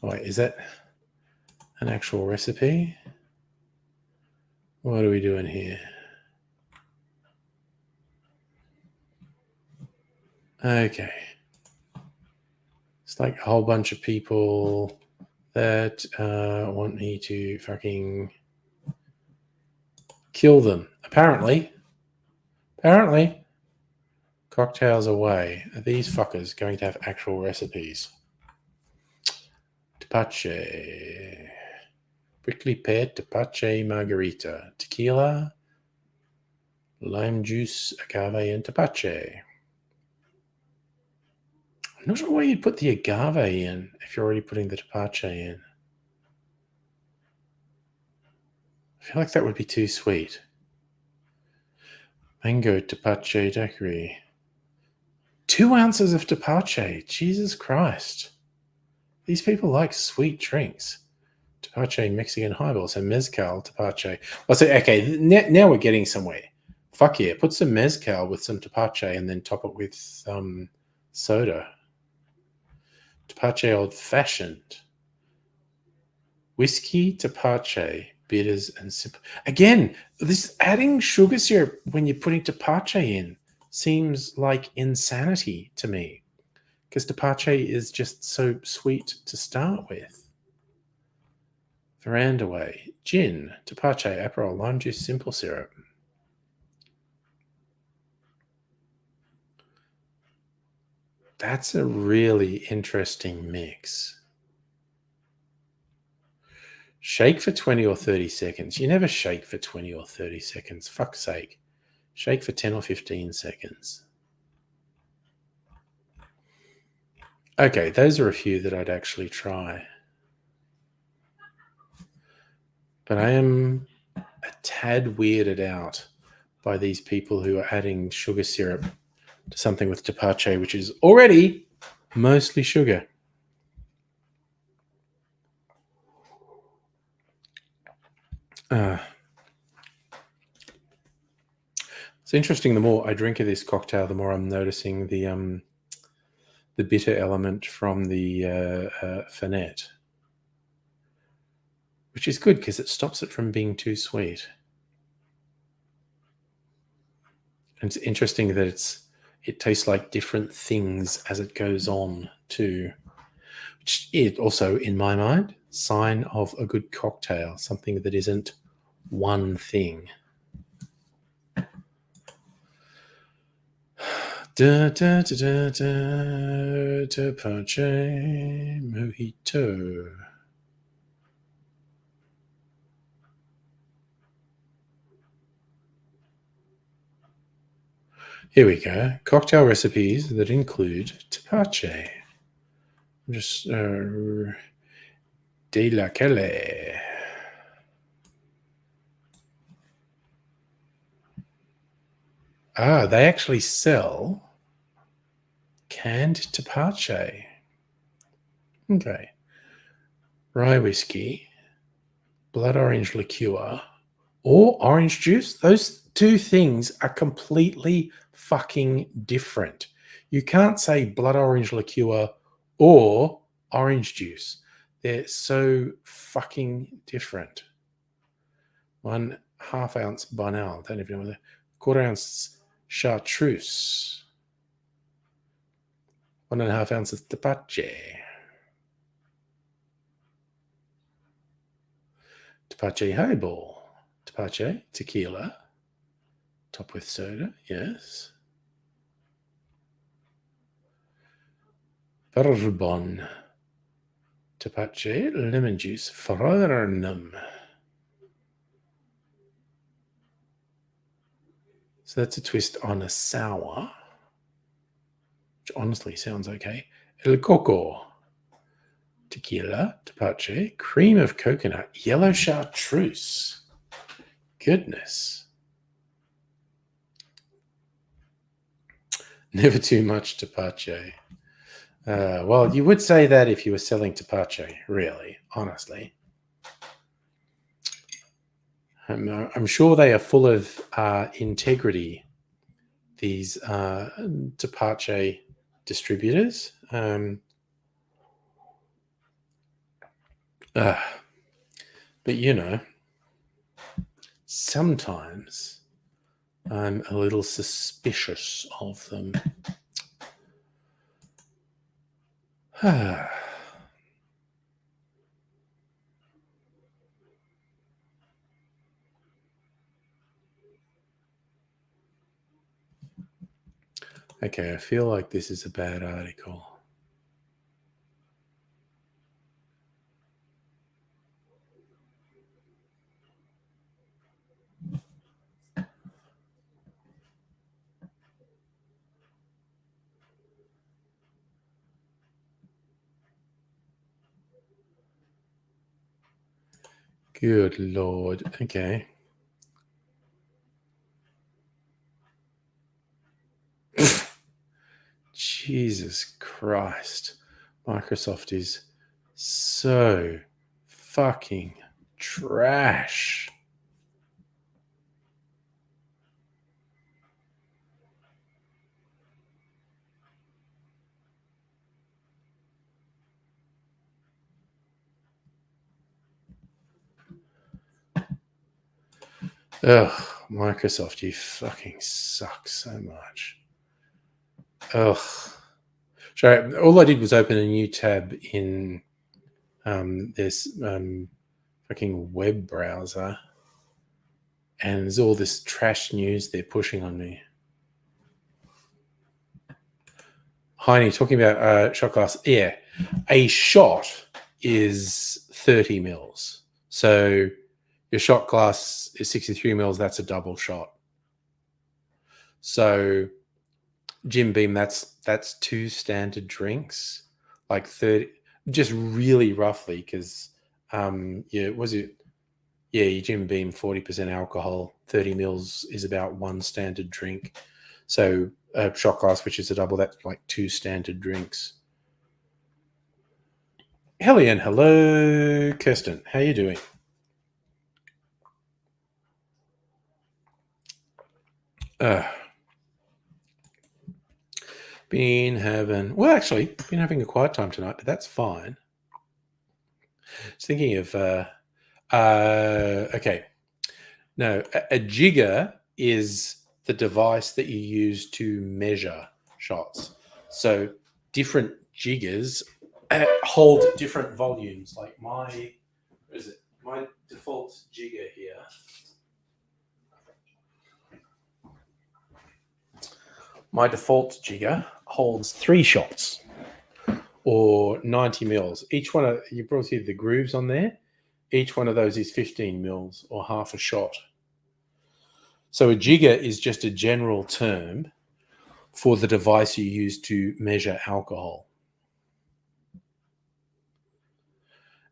Oh, wait, is that an actual recipe? What are we doing here? Okay. It's like a whole bunch of people that want me to fucking kill them. Apparently. Cocktails away. Are these fuckers going to have actual recipes? Tapache. Prickly pear Tapache margarita. Tequila. Lime juice, agave, and Tapache. I'm not sure why you'd put the agave in if you're already putting the Tapache in. I feel like that would be too sweet. Mango Tapache daiquiri. 2 ounces of Tapache. Jesus Christ. These people like sweet drinks. Tapache Mexican highball. So mezcal, Tapache. Oh, so, okay, now we're getting somewhere. Fuck yeah. Put some mezcal with some Tapache and then top it with soda. Tapache Old Fashioned. Whiskey, Tapache, bitters, and simple. Again, this adding sugar syrup when you're putting Tapache in seems like insanity to me, because Tapache is just so sweet to start with. Veranda Way, gin, Tapache, Aperol, lime juice, simple syrup. That's a really interesting mix. Shake for 20 or 30 seconds. You never shake for 20 or 30 seconds. Fuck's sake. Shake for 10 or 15 seconds. Okay, those are a few that I'd actually try. But I am a tad weirded out by these people who are adding sugar syrup to something with tepache, which is already mostly sugar. It's interesting. The more I drink of this cocktail, the more I'm noticing the bitter element from the Fernet, which is good because it stops it from being too sweet. And it's interesting that it tastes like different things as it goes on too, which is also, in my mind, sign of a good cocktail, something that isn't one thing. Da da da da da tepache mojito. Here we go. Cocktail recipes that include tepache. Just de la Calle. Ah, they actually sell canned tepache. Okay. Rye whiskey, blood orange liqueur, or orange juice. Those two things are completely fucking different. You can't say blood orange liqueur or orange juice. They're so fucking different. 1/2 ounce Bonnell, don't even know that. 1/4 ounce chartreuse. 1.5 ounces tepache. Tepache highball. Tepache tequila. Top with soda, yes. Bourbon. Tepache lemon juice. Fernum. So that's a twist on a sour, which honestly sounds okay. El Coco. Tequila, tepache, cream of coconut, yellow chartreuse. Goodness. Never too much tepache. Well, you would say that if you were selling tepache, really, honestly. I'm sure they are full of integrity, these tepache distributors. But you know, sometimes I'm a little suspicious of them. Okay, I feel like this is a bad article. Good Lord. Okay. Jesus Christ. Microsoft is so fucking trash. Ugh, Microsoft, you fucking suck so much. Ugh. Sorry, all I did was open a new tab in this fucking web browser, and there's all this trash news they're pushing on me. Heine, talking about shot glass. Yeah, a shot is 30 mils. So your shot glass is 63 mils. That's a double shot. So Jim Beam, that's 2 standard drinks, like 30, just really roughly, because yeah, was it? Yeah, your Jim Beam 40% alcohol, 30 mils is about 1 standard drink. So a shot glass, which is a double, that's like 2 standard drinks. Hellion, hello, Kirsten. How you doing? Been having a quiet time tonight, but that's fine. Just thinking of okay. No, a jigger is the device that you use to measure shots. So different jiggers hold different volumes. Like my default jigger here. My default jigger holds 3 shots or 90 mils. Each one of you probably see the grooves on there. Each one of those is 15 mils or half a shot. So a jigger is just a general term for the device you use to measure alcohol.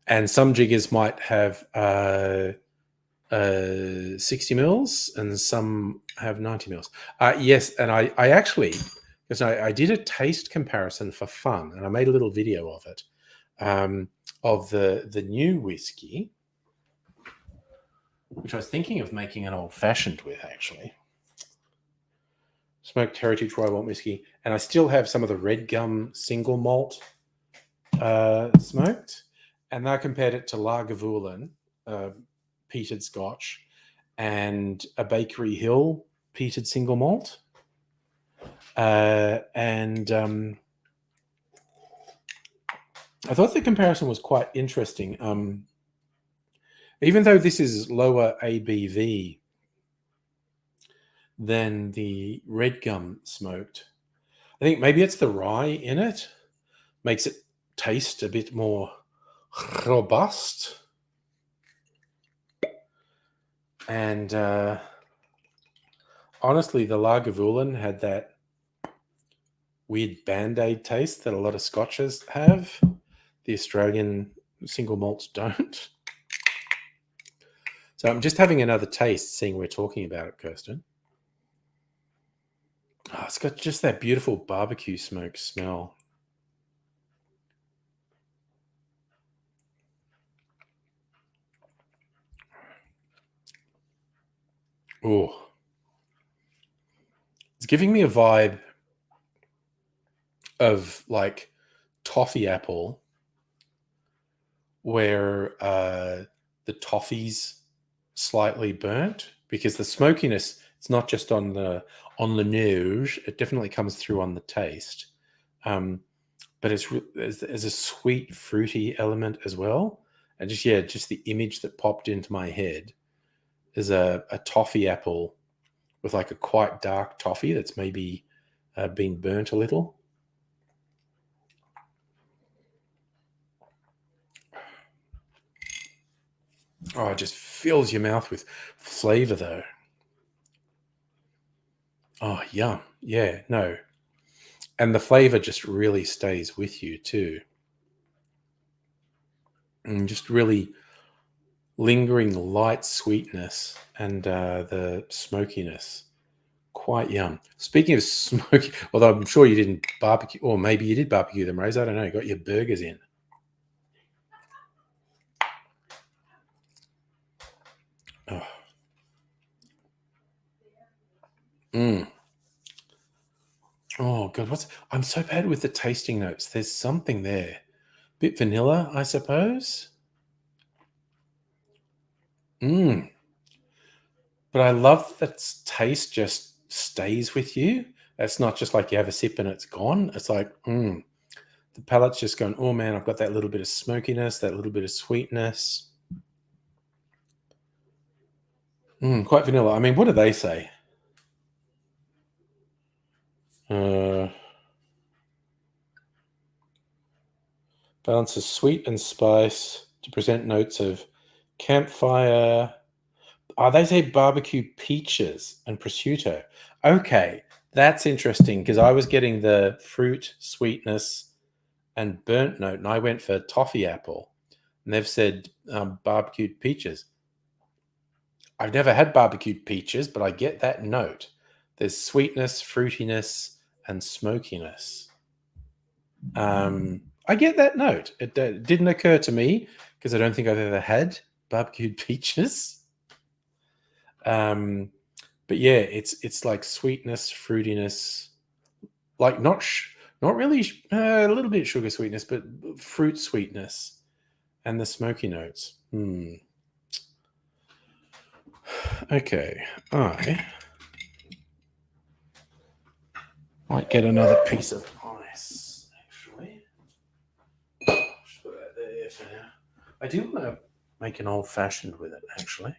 And some jiggers might have 60 mils and some have 90 mils. Yes, and I actually, because I did a taste comparison for fun, and I made a little video of it, of the new whiskey, which I was thinking of making an old-fashioned with, actually. Smoked Heritage Rye Malt whiskey. And I still have some of the red gum single malt smoked. And I compared it to Lagavulin, peated Scotch, and a Bakery Hill peated single malt. And I thought the comparison was quite interesting. Even though this is lower ABV than the red gum smoked, I think maybe it's the rye in it makes it taste a bit more robust. And honestly, the Lagavulin had that weird Band-Aid taste that a lot of Scotches have. The Australian single malts don't. So I'm just having another taste, seeing we're talking about it, Kirsten. Oh, it's got just that beautiful barbecue smoke smell. Oh, it's giving me a vibe of like toffee apple, where the toffee's slightly burnt, because the smokiness, it's not just on the nose, it definitely comes through on the taste. But there's a sweet, fruity element as well. And just the image that popped into my head is a toffee apple with like a quite dark toffee that's maybe been burnt a little. Oh, it just fills your mouth with flavor, though. Oh, yum. Yeah, no. And the flavor just really stays with you, too. And just really lingering light sweetness and the smokiness. Quite yum. Speaking of smoky, although I'm sure you didn't barbecue, or maybe you did barbecue them, Rose. I don't know. You got your burgers in. Oh. Oh God, I'm so bad with the tasting notes. There's something there. Bit vanilla, I suppose. But I love that taste just stays with you. It's not just like you have a sip and it's gone. It's like, the palate's just going, oh man, I've got that little bit of smokiness, that little bit of sweetness. Quite vanilla. I mean, what do they say? Balances sweet and spice to present notes of campfire. Oh, they say barbecue peaches and prosciutto. Okay, that's interesting because I was getting the fruit, sweetness, and burnt note, and I went for toffee apple. And they've said barbecued peaches. I've never had barbecued peaches, but I get that note. There's sweetness, fruitiness, and smokiness. I get that note. It didn't occur to me because I don't think I've ever had barbecued peaches. But yeah, it's like sweetness, fruitiness, like not really a little bit sugar sweetness, but fruit sweetness and the smoky notes. Okay, I might get another piece of ice. Actually, just put that there for now. I do want to make an old fashioned with it. Actually.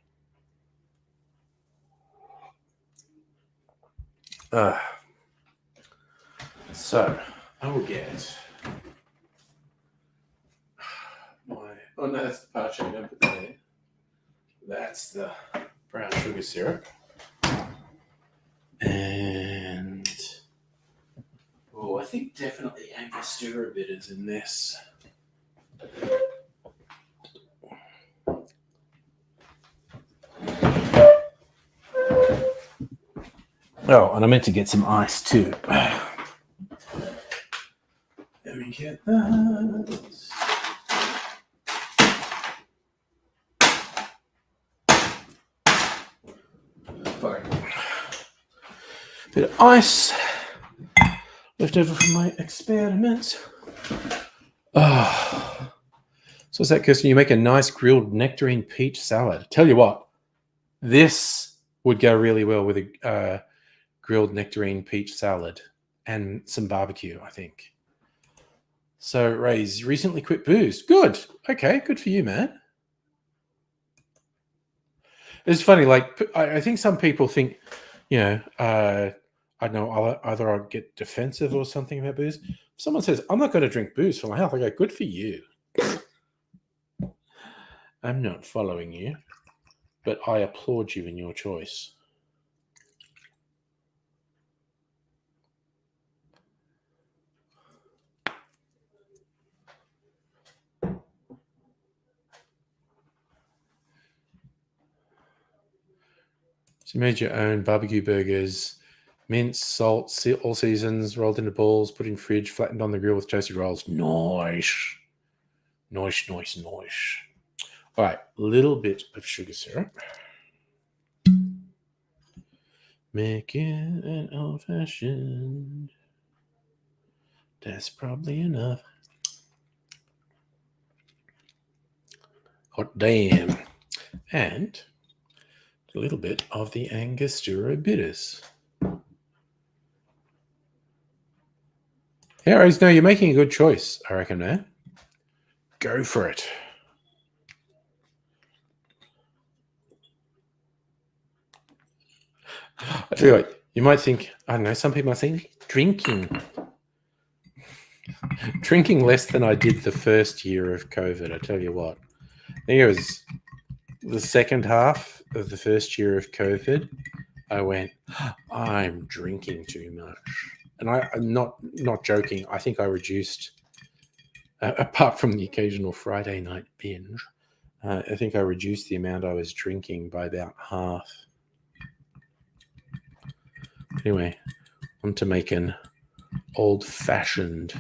So I will get my. Oh no, that's the parchment. Don't put that in. That's the brown sugar syrup. And oh, I think definitely Angostura bitters in this. Oh, and I meant to get some ice too. Let me get that. Bit of ice left over from my experiment. Oh. So what's that, Kirsten? You make a nice grilled nectarine peach salad. Tell you what, this would go really well with a grilled nectarine peach salad and some barbecue, I think. So Ray's recently quit booze. Good. Okay, good for you, man. It's funny, like I think some people think, I don't know, either I'll get defensive or something about booze. If someone says, I'm not going to drink booze for my health, I go, good for you. I'm not following you, but I applaud you in your choice. So you made your own barbecue burgers, mince, salt, all seasons, rolled into balls, put in fridge, flattened on the grill with toasted rolls. Nice. Nice. All right, little bit of sugar syrup. Make it an old-fashioned. That's probably enough. Hot damn. And a little bit of the Angostura bitters. Yeah, Rose, no, you're making a good choice, I reckon, man. Go for it. I tell you what, you might think, I don't know, some people might think, drinking less than I did the first year of COVID. I tell you what, I think it was the second half of the first year of COVID. I went, I'm drinking too much. And I'm not joking. I think I reduced, apart from the occasional Friday night binge, I think I reduced the amount I was drinking by about half. Anyway, on to make an old-fashioned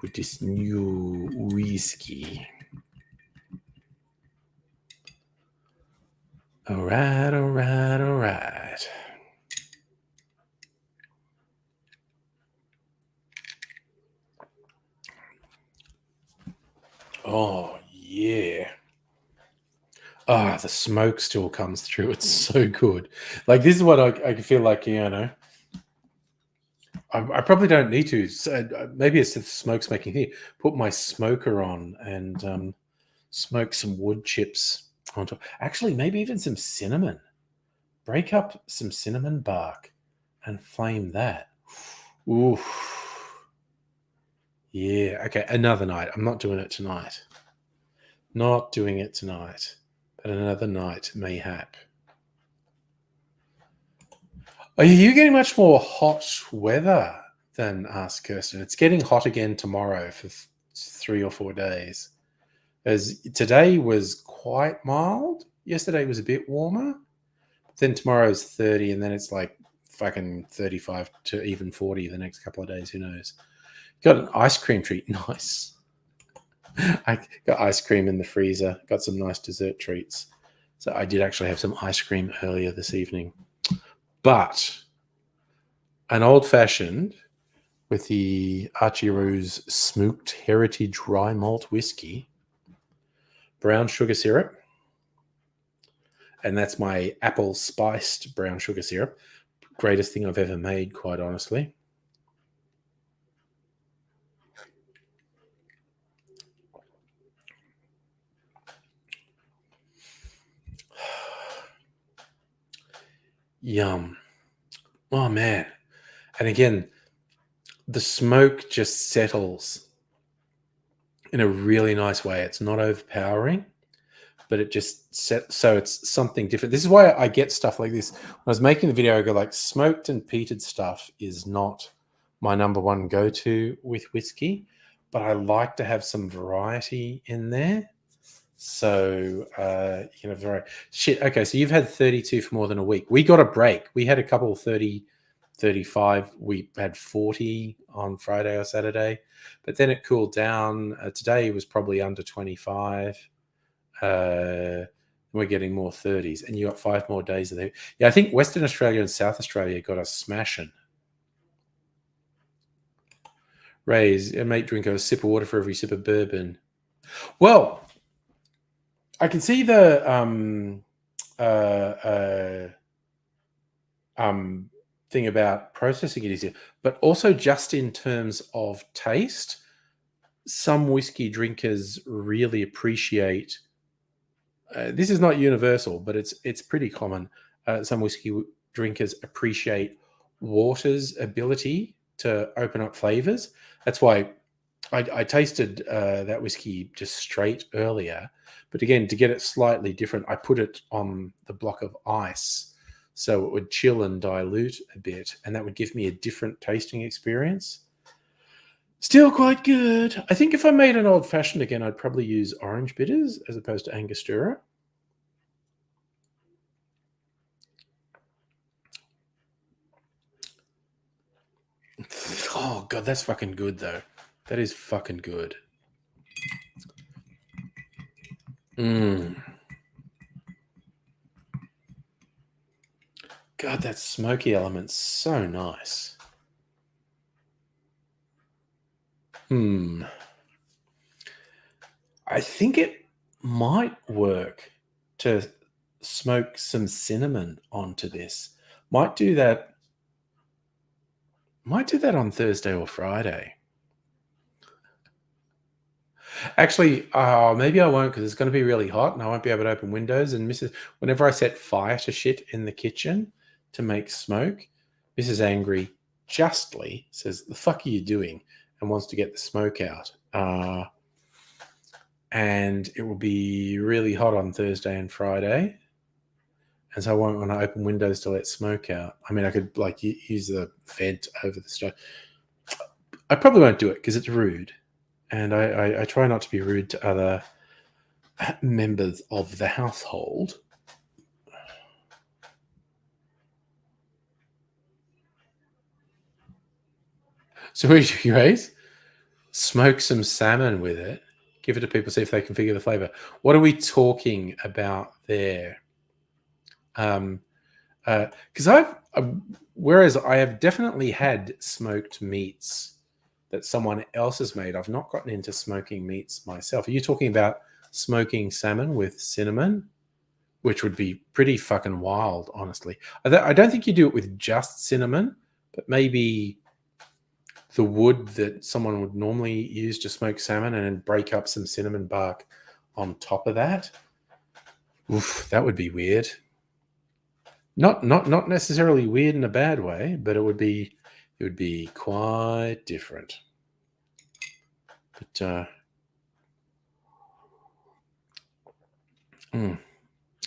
with this new whiskey. All right. Oh, yeah. Ah, the smoke still comes through. It's so good. Like, this is what I feel like, I probably don't need to. So maybe it's the smoke's making here. Put my smoker on and smoke some wood chips on top. Actually, maybe even some cinnamon. Break up some cinnamon bark and flame that. Ooh. Yeah. Okay. Another night. I'm not doing it tonight. Not doing it tonight. But another night, mayhap. Are you getting much more hot weather than us, Kirsten? It's getting hot again tomorrow for 3 or 4 days. As today was quite mild. Yesterday was a bit warmer. Then tomorrow's 30, and then it's like fucking 35 to even 40 the next couple of days. Who knows? Got an ice cream treat. Nice. I got ice cream in the freezer. Got some nice dessert treats. So I did actually have some ice cream earlier this evening. But an old-fashioned with the Archie Rose Smoked Heritage Rye Malt Whiskey, brown sugar syrup, and that's my apple spiced brown sugar syrup. Greatest thing I've ever made, quite honestly. Yum. Oh, man. And again, the smoke just settles in a really nice way. It's not overpowering, but it just so it's something different. This is why I get stuff like this. When I was making the video, I go like, smoked and peated stuff is not my number one go-to with whiskey, but I like to have some variety in there. So, variety. Shit. Okay, so you've had 32 for more than a week. We got a break. We had a couple of 30, 35. We had 40 on Friday or Saturday, but then it cooled down. Today was probably under 25. We're getting more 30s, and you got 5 more days of that. Yeah, I think Western Australia and South Australia got us smashing. Raise a mate drink a sip of water for every sip of bourbon. Well, I can see the thing about processing it easier, but also just in terms of taste, some whiskey drinkers really appreciate. This is not universal, but it's pretty common. Some whiskey drinkers appreciate water's ability to open up flavors. That's why I tasted that whiskey just straight earlier. But again, to get it slightly different, I put it on the block of ice so it would chill and dilute a bit, and that would give me a different tasting experience. Still quite good. I think if I made an old-fashioned again, I'd probably use orange bitters as opposed to Angostura. Oh, God, that's fucking good, though. That is fucking good. God, that smoky element's so nice. I think it might work to smoke some cinnamon onto this. Might do that on Thursday or Friday. Actually, maybe I won't, because it's going to be really hot and I won't be able to open windows. And whenever I set fire to shit in the kitchen to make smoke, Mrs. Angry justly says, "The fuck are you doing?" and wants to get the smoke out. And it will be really hot on Thursday and Friday. And so I won't want to open windows to let smoke out. I mean, I could like use the vent over the stove. I probably won't do it because it's rude. And I try not to be rude to other members of the household. So what do you raise? Smoke some salmon with it. Give it to people, see if they can figure the flavor. What are we talking about there? Because whereas I have definitely had smoked meats that someone else has made, I've not gotten into smoking meats myself. Are you talking about smoking salmon with cinnamon, which would be pretty fucking wild, honestly? I don't think you do it with just cinnamon, but maybe the wood that someone would normally use to smoke salmon and then break up some cinnamon bark on top of that. Oof, that would be weird. Not necessarily weird in a bad way, but it would be quite different. But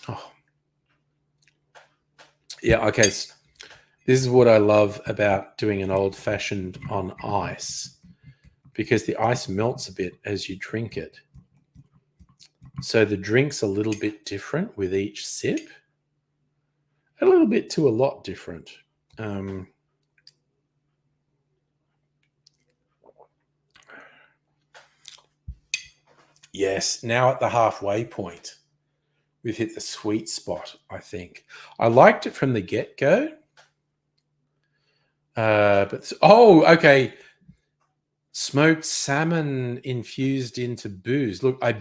oh, yeah. Okay. This is what I love about doing an old fashioned on ice, because the ice melts a bit as you drink it. So the drink's a little bit different with each sip. A little bit to a lot different. Yes, now at the halfway point, we've hit the sweet spot, I think. I liked it from the get-go. Okay. Smoked salmon infused into booze. Look, I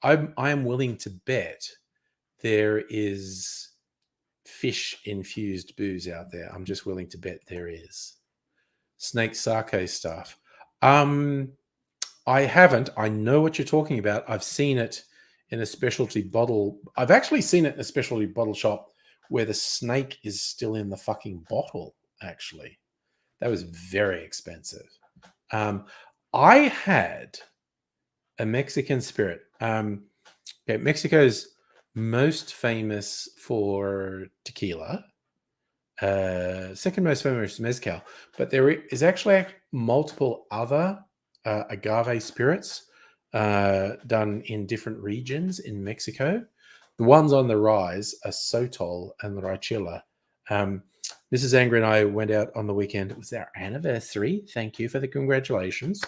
am willing to bet there is fish infused booze out there. I'm just willing to bet there is. Snake sake stuff. I haven't. I know what you're talking about. I've seen it in a specialty bottle. I've actually seen it in a specialty bottle shop where the snake is still in the fucking bottle, actually. That was very expensive. I had a Mexican spirit. Mexico's most famous for tequila. Second most famous is mezcal. But there is actually multiple other agave spirits done in different regions in Mexico. The ones on the rise are Sotol and Rachila. Mrs. Angry and I went out on the weekend. It was our anniversary. Thank you for the congratulations.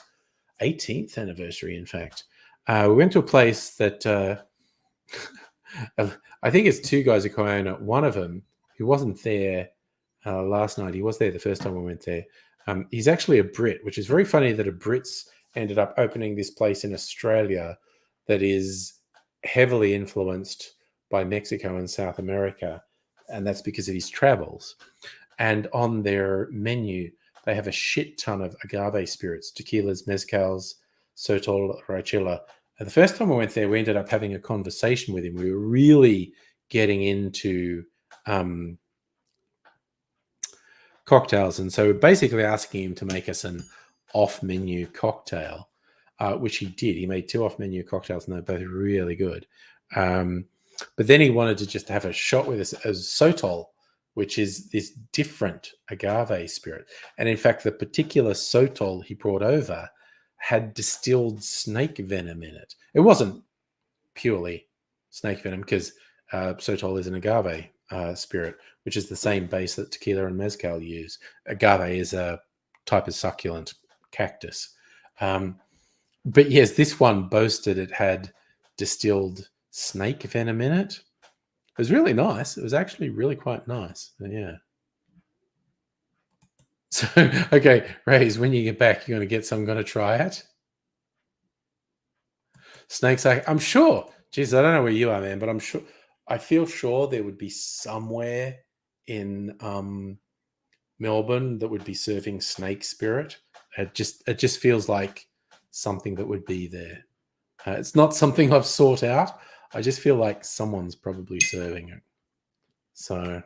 18th anniversary, in fact. We went to a place that I think it's two guys at Kiona. One of them, who wasn't there last night, he was there the first time we went there. He's actually a Brit, which is very funny that a Brit's ended up opening this place in Australia that is heavily influenced by Mexico and South America. And that's because of his travels. And on their menu, they have a shit ton of agave spirits, tequilas, mezcals, Sotol, Rachila. And the first time we went there, we ended up having a conversation with him. We were really getting into cocktails. And so we're basically asking him to make us an off-menu cocktail, which he did. He made 2 off-menu cocktails, and they're both really good. But then he wanted to just have a shot with us as Sotol, which is this different agave spirit. And in fact, the particular Sotol he brought over had distilled snake venom in it. It wasn't purely snake venom, because Sotol is an agave spirit, which is the same base that tequila and mezcal use. Agave is a type of succulent cactus. But yes, this one boasted it had distilled snake venom in it. It was really nice. It was actually really quite nice. Yeah. So, okay, Rays, when you get back, you're going to get some, going to try it. Snakes, I'm sure. Geez, I don't know where you are, man, but I'm sure. I feel sure there would be somewhere in Melbourne that would be serving snake spirit. It just feels like something that would be there. It's not something I've sought out. I just feel like someone's probably serving it. So,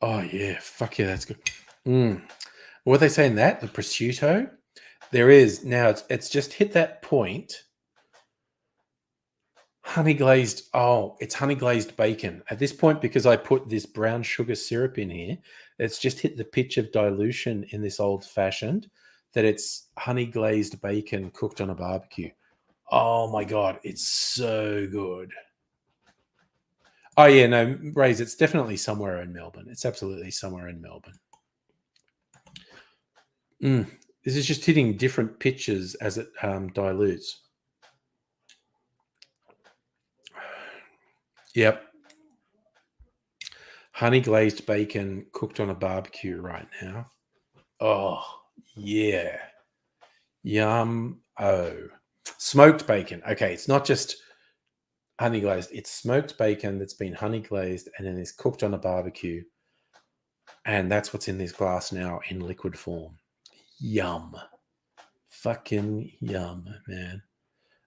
oh yeah, fuck yeah, that's good. What they say in that, the prosciutto, there is now. It's just hit that point. Honey glazed. Oh, it's honey glazed bacon at this point, because I put this brown sugar syrup in here. It's just hit the pitch of dilution in this old fashioned that it's honey glazed bacon cooked on a barbecue. Oh my God, it's so good. Oh yeah, no, Rays, it's definitely somewhere in Melbourne. It's absolutely somewhere in Melbourne. This is just hitting different pitches as it dilutes. Yep. Honey glazed bacon cooked on a barbecue right now. Oh, yeah. Yum. Oh. Smoked bacon. Okay, it's not just honey glazed. It's smoked bacon that's been honey glazed and then is cooked on a barbecue. And that's what's in this glass now in liquid form. Yum. Fucking yum, man.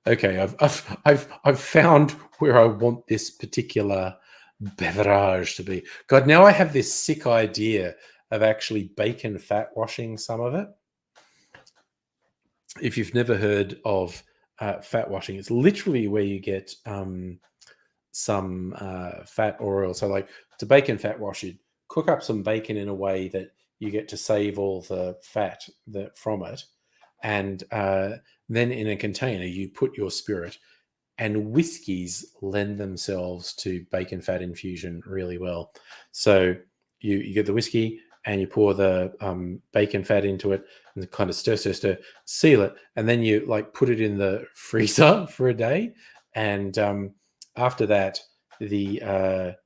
Okay, I've found where I want this particular beverage to be. God, now I have this sick idea of actually bacon fat washing some of it. If you've never heard of fat washing, it's literally where you get some fat or oil. So, like, to bacon fat wash, you cook up some bacon in a way that you get to save all the fat from it. And then in a container, you put your spirit. And whiskies lend themselves to bacon fat infusion really well. So you get the whiskey and you pour the bacon fat into it and kind of stir, seal it, and then you like put it in the freezer for a day. And after that, the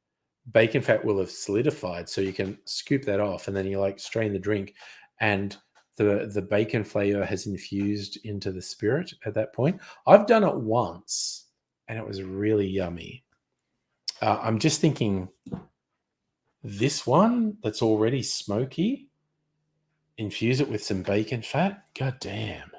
bacon fat will have solidified, so you can scoop that off, and then you like strain the drink, and the bacon flavor has infused into the spirit at that point. I've done it once, and it was really yummy. I'm just thinking, this one that's already smoky, infuse it with some bacon fat. God damn.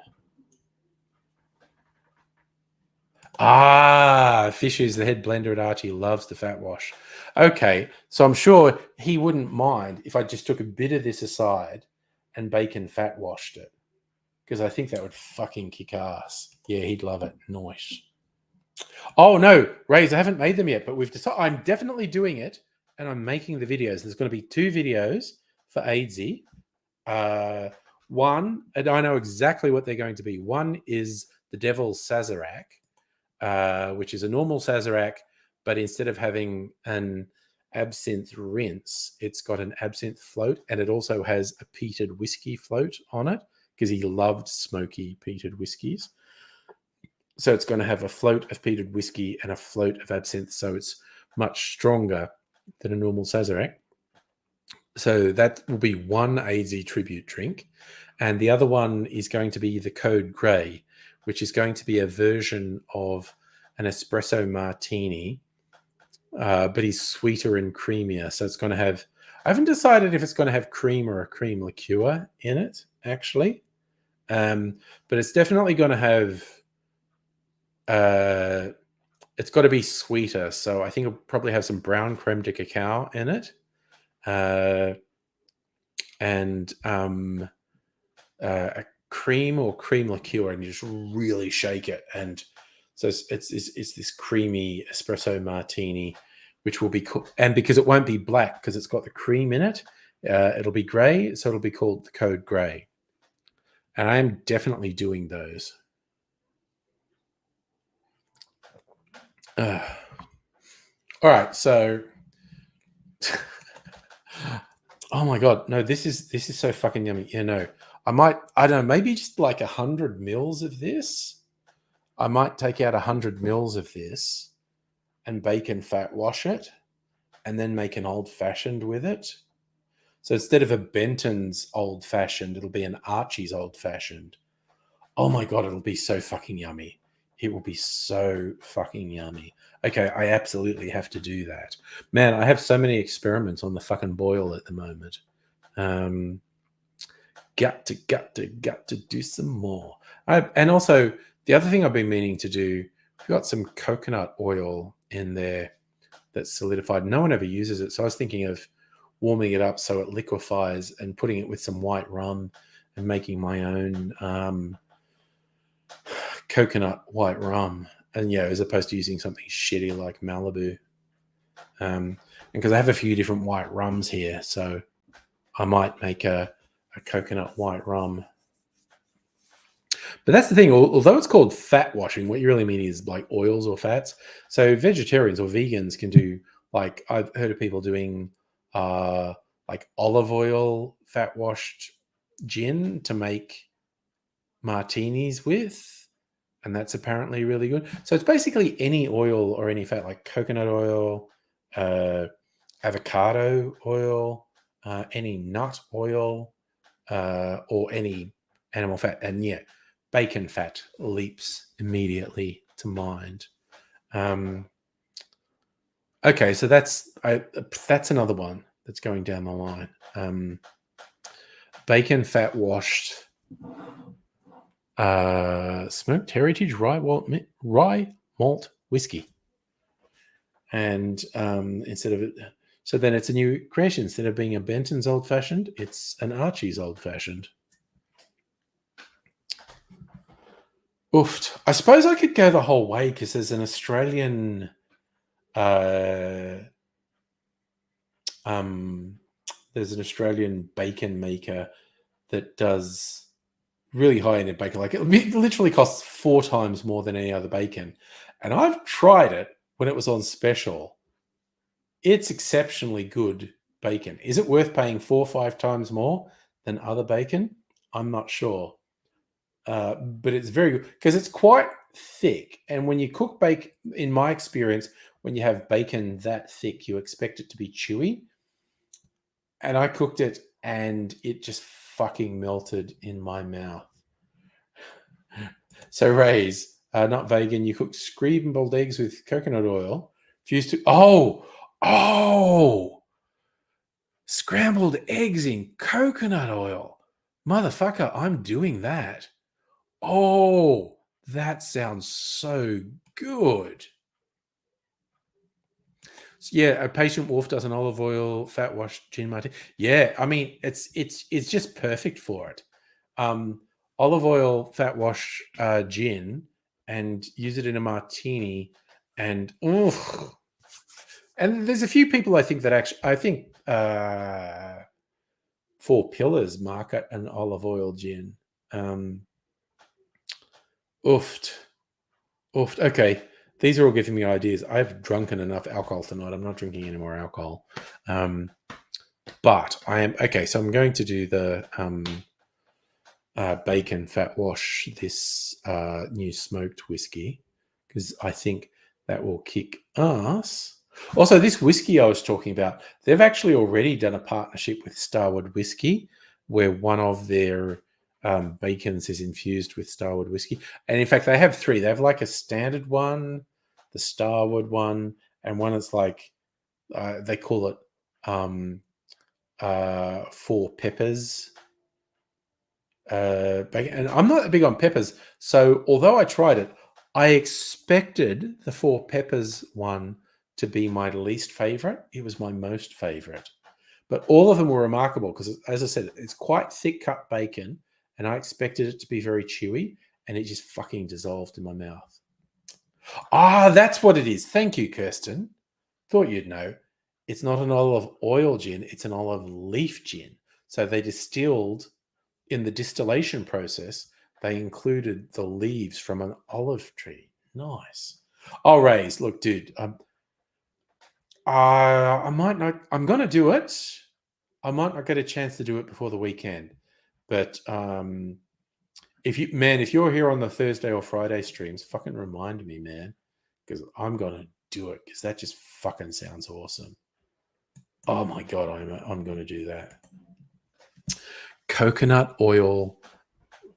Fish, who's the head blender at Archie, loves the fat wash. Okay, so I'm sure he wouldn't mind if I just took a bit of this aside and bacon fat washed it, because I think that would fucking kick ass. Yeah, he'd love it. Nice. Oh no, Rays, I haven't made them yet, but we've decided I'm definitely doing it, and I'm making the videos. There's going to be 2 videos for AIDSy. One, and I know exactly what they're going to be. One is the Devil's Sazerac, which is a normal Sazerac, but instead of having an absinthe rinse, it's got an absinthe float, and it also has a peated whiskey float on it, because he loved smoky peated whiskies. So it's going to have a float of peated whiskey and a float of absinthe, so it's much stronger than a normal Sazerac. So that will be one AIDSy tribute drink. And the other one is going to be the Code Grey, which is going to be a version of an espresso martini, but he's sweeter and creamier. So it's going to have, I haven't decided if it's going to have cream or a cream liqueur in it, actually. But it's definitely going to have, it's got to be sweeter. So I think it'll probably have some brown creme de cacao in it. And a cream or cream liqueur, and you just really shake it. And so it's this creamy espresso martini, which will be cool. And because it won't be black, because it's got the cream in it, it'll be grey. So it'll be called the Code Grey. And I am definitely doing those. All right, so oh my god, no, this is so fucking yummy. You know, I don't know, maybe just like 100 mils of this. I might take out 100 mils of this and bacon fat wash it, and then make an old fashioned with it. So instead of a Benton's old fashioned, it'll be an Archie's old fashioned. Oh my god, it'll be so fucking yummy. It will be so fucking yummy. Okay, I absolutely have to do that. Man, I have so many experiments on the fucking boil at the moment. Got to do some more. And also, the other thing I've been meaning to do, we've got some coconut oil in there that's solidified. No one ever uses it. So I was thinking of warming it up so it liquefies and putting it with some white rum and making my own coconut white rum, and yeah, as opposed to using something shitty like Malibu. And because I have a few different white rums here, so I might make a coconut white rum. But that's the thing, although it's called fat washing, what you really mean is like oils or fats. So vegetarians or vegans can do, like, I've heard of people doing like olive oil fat washed gin to make martinis with. And that's apparently really good. So it's basically any oil or any fat, like coconut oil, avocado oil, any nut oil, or any animal fat. And yeah, bacon fat leaps immediately to mind. Okay, so that's another one that's going down the line. Bacon fat washed smoked heritage rye malt whiskey. and so then it's a new creation. Instead of being a Benton's Old Fashioned, it's an Archie's Old Fashioned. Oofed. I suppose I could go the whole way because there's an Australian bacon maker that does really high-end bacon. Like it literally costs 4 times more than any other bacon. And I've tried it when it was on special. It's exceptionally good bacon. Is it worth paying 4 or 5 times more than other bacon? I'm not sure. But it's very good because it's quite thick. And when you cook bacon, in my experience, when you have bacon that thick, you expect it to be chewy. And I cooked it and it just fucking melted in my mouth. So Ray's, not vegan, you cook scrambled eggs with coconut oil. Fused to scrambled eggs in coconut oil. Motherfucker, I'm doing that. Oh, that sounds so good. So yeah, a patient wolf does an olive oil fat wash gin martini. Yeah, I mean it's just perfect for it. Olive oil fat wash gin and use it in a martini, and and there's a few people I think Four Pillars market an olive oil gin. Oofed. Okay, these are all giving me ideas. I've drunken enough alcohol tonight. I'm not drinking any more alcohol. But I am okay. So I'm going to do the bacon fat wash this new smoked whiskey because I think that will kick ass. Also, this whiskey I was talking about, they've actually already done a partnership with Starward Whiskey where one of their bacons is infused with Starward whiskey. And in fact, they have 3. They have like a standard one, the Starward one, and one that's like, they call it 4 peppers. Bacon. And I'm not big on peppers. So although I tried it, I expected the 4 peppers one to be my least favorite. It was my most favorite. But all of them were remarkable because, as I said, it's quite thick cut bacon, and I expected it to be very chewy, and it just fucking dissolved in my mouth. Ah, that's what it is. Thank you, Kirsten. Thought you'd know. It's not an olive oil gin, it's an olive leaf gin. So they distilled, in the distillation process, they included the leaves from an olive tree. Nice. Oh, Rays, look, dude, I might not, I'm going to do it. I might not get a chance to do it before the weekend. But if you're here on the Thursday or Friday streams, fucking remind me, man, because I'm gonna do it because that just fucking sounds awesome. Oh my god, I'm gonna do that. Coconut oil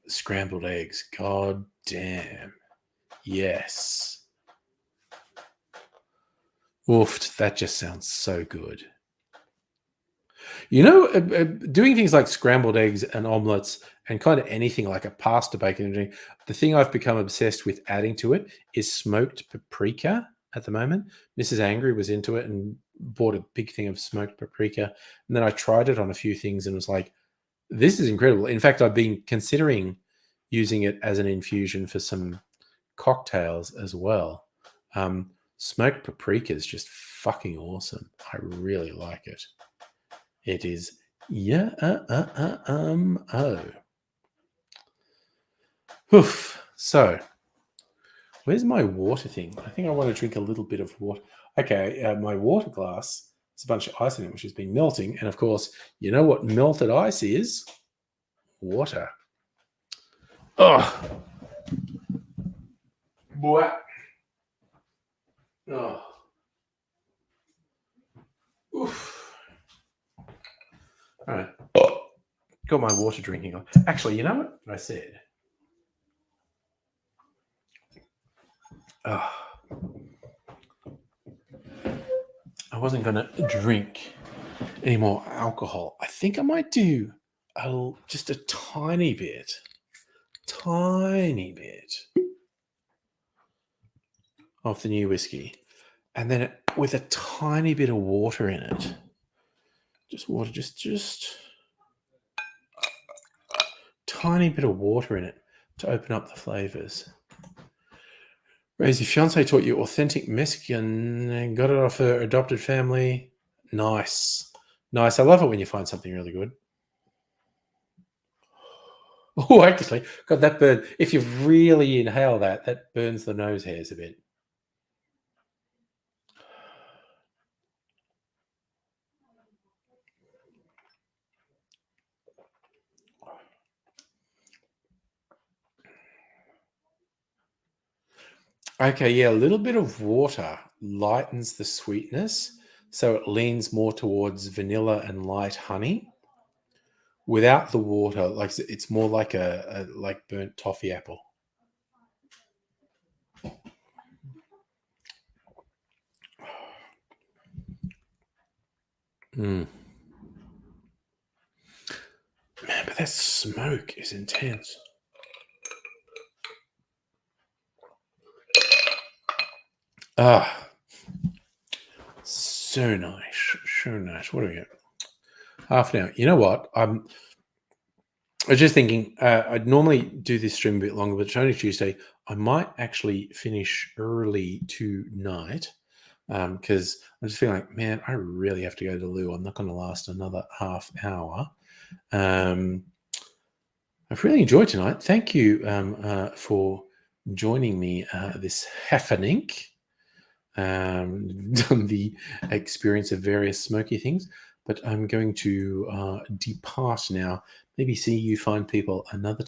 scrambled eggs. God damn. Yes. Woofed. That just sounds so good. You know, doing things like scrambled eggs and omelets and kind of anything like a pasta bacon, the thing I've become obsessed with adding to it is smoked paprika at the moment. Mrs. Angry was into it and bought a big thing of smoked paprika. And then I tried it on a few things and was like, this is incredible. In fact, I've been considering using it as an infusion for some cocktails as well. Smoked paprika is just fucking awesome. I really like it. It is Oof. So, where's my water thing? I think I want to drink a little bit of water. Okay, my water glass. There's a bunch of ice in it, which has been melting. And of course, you know what melted ice is? Water. Oh. Boy. Oh. Oof. All right. Got my water drinking on. Actually, you know what I said? I wasn't going to drink any more alcohol. I think I might do just a tiny bit of the new whiskey. and then with a tiny bit of water in it. Just water, just tiny bit of water in it to open up the flavors. Rose, your fiance taught you authentic Mexican and got it off her adopted family. Nice. Nice. I love it when you find something really good. Oh, actually, got that burn. If you really inhale that, that burns the nose hairs a bit. Okay, yeah, a little bit of water lightens the sweetness, so it leans more towards vanilla and light honey. Without the water, like it's more like a like burnt toffee apple. Mm. Man, but that smoke is intense. Ah, so nice, so nice. What do we get? Half an hour. You know what? I was just thinking. I'd normally do this stream a bit longer, but it's only Tuesday. I might actually finish early tonight because I'm just feeling like, man, I really have to go to the loo. I'm not going to last another half hour. I've really enjoyed tonight. Thank you for joining me this happening. Done the experience of various smoky things, but I'm going to depart now. Maybe see you find people another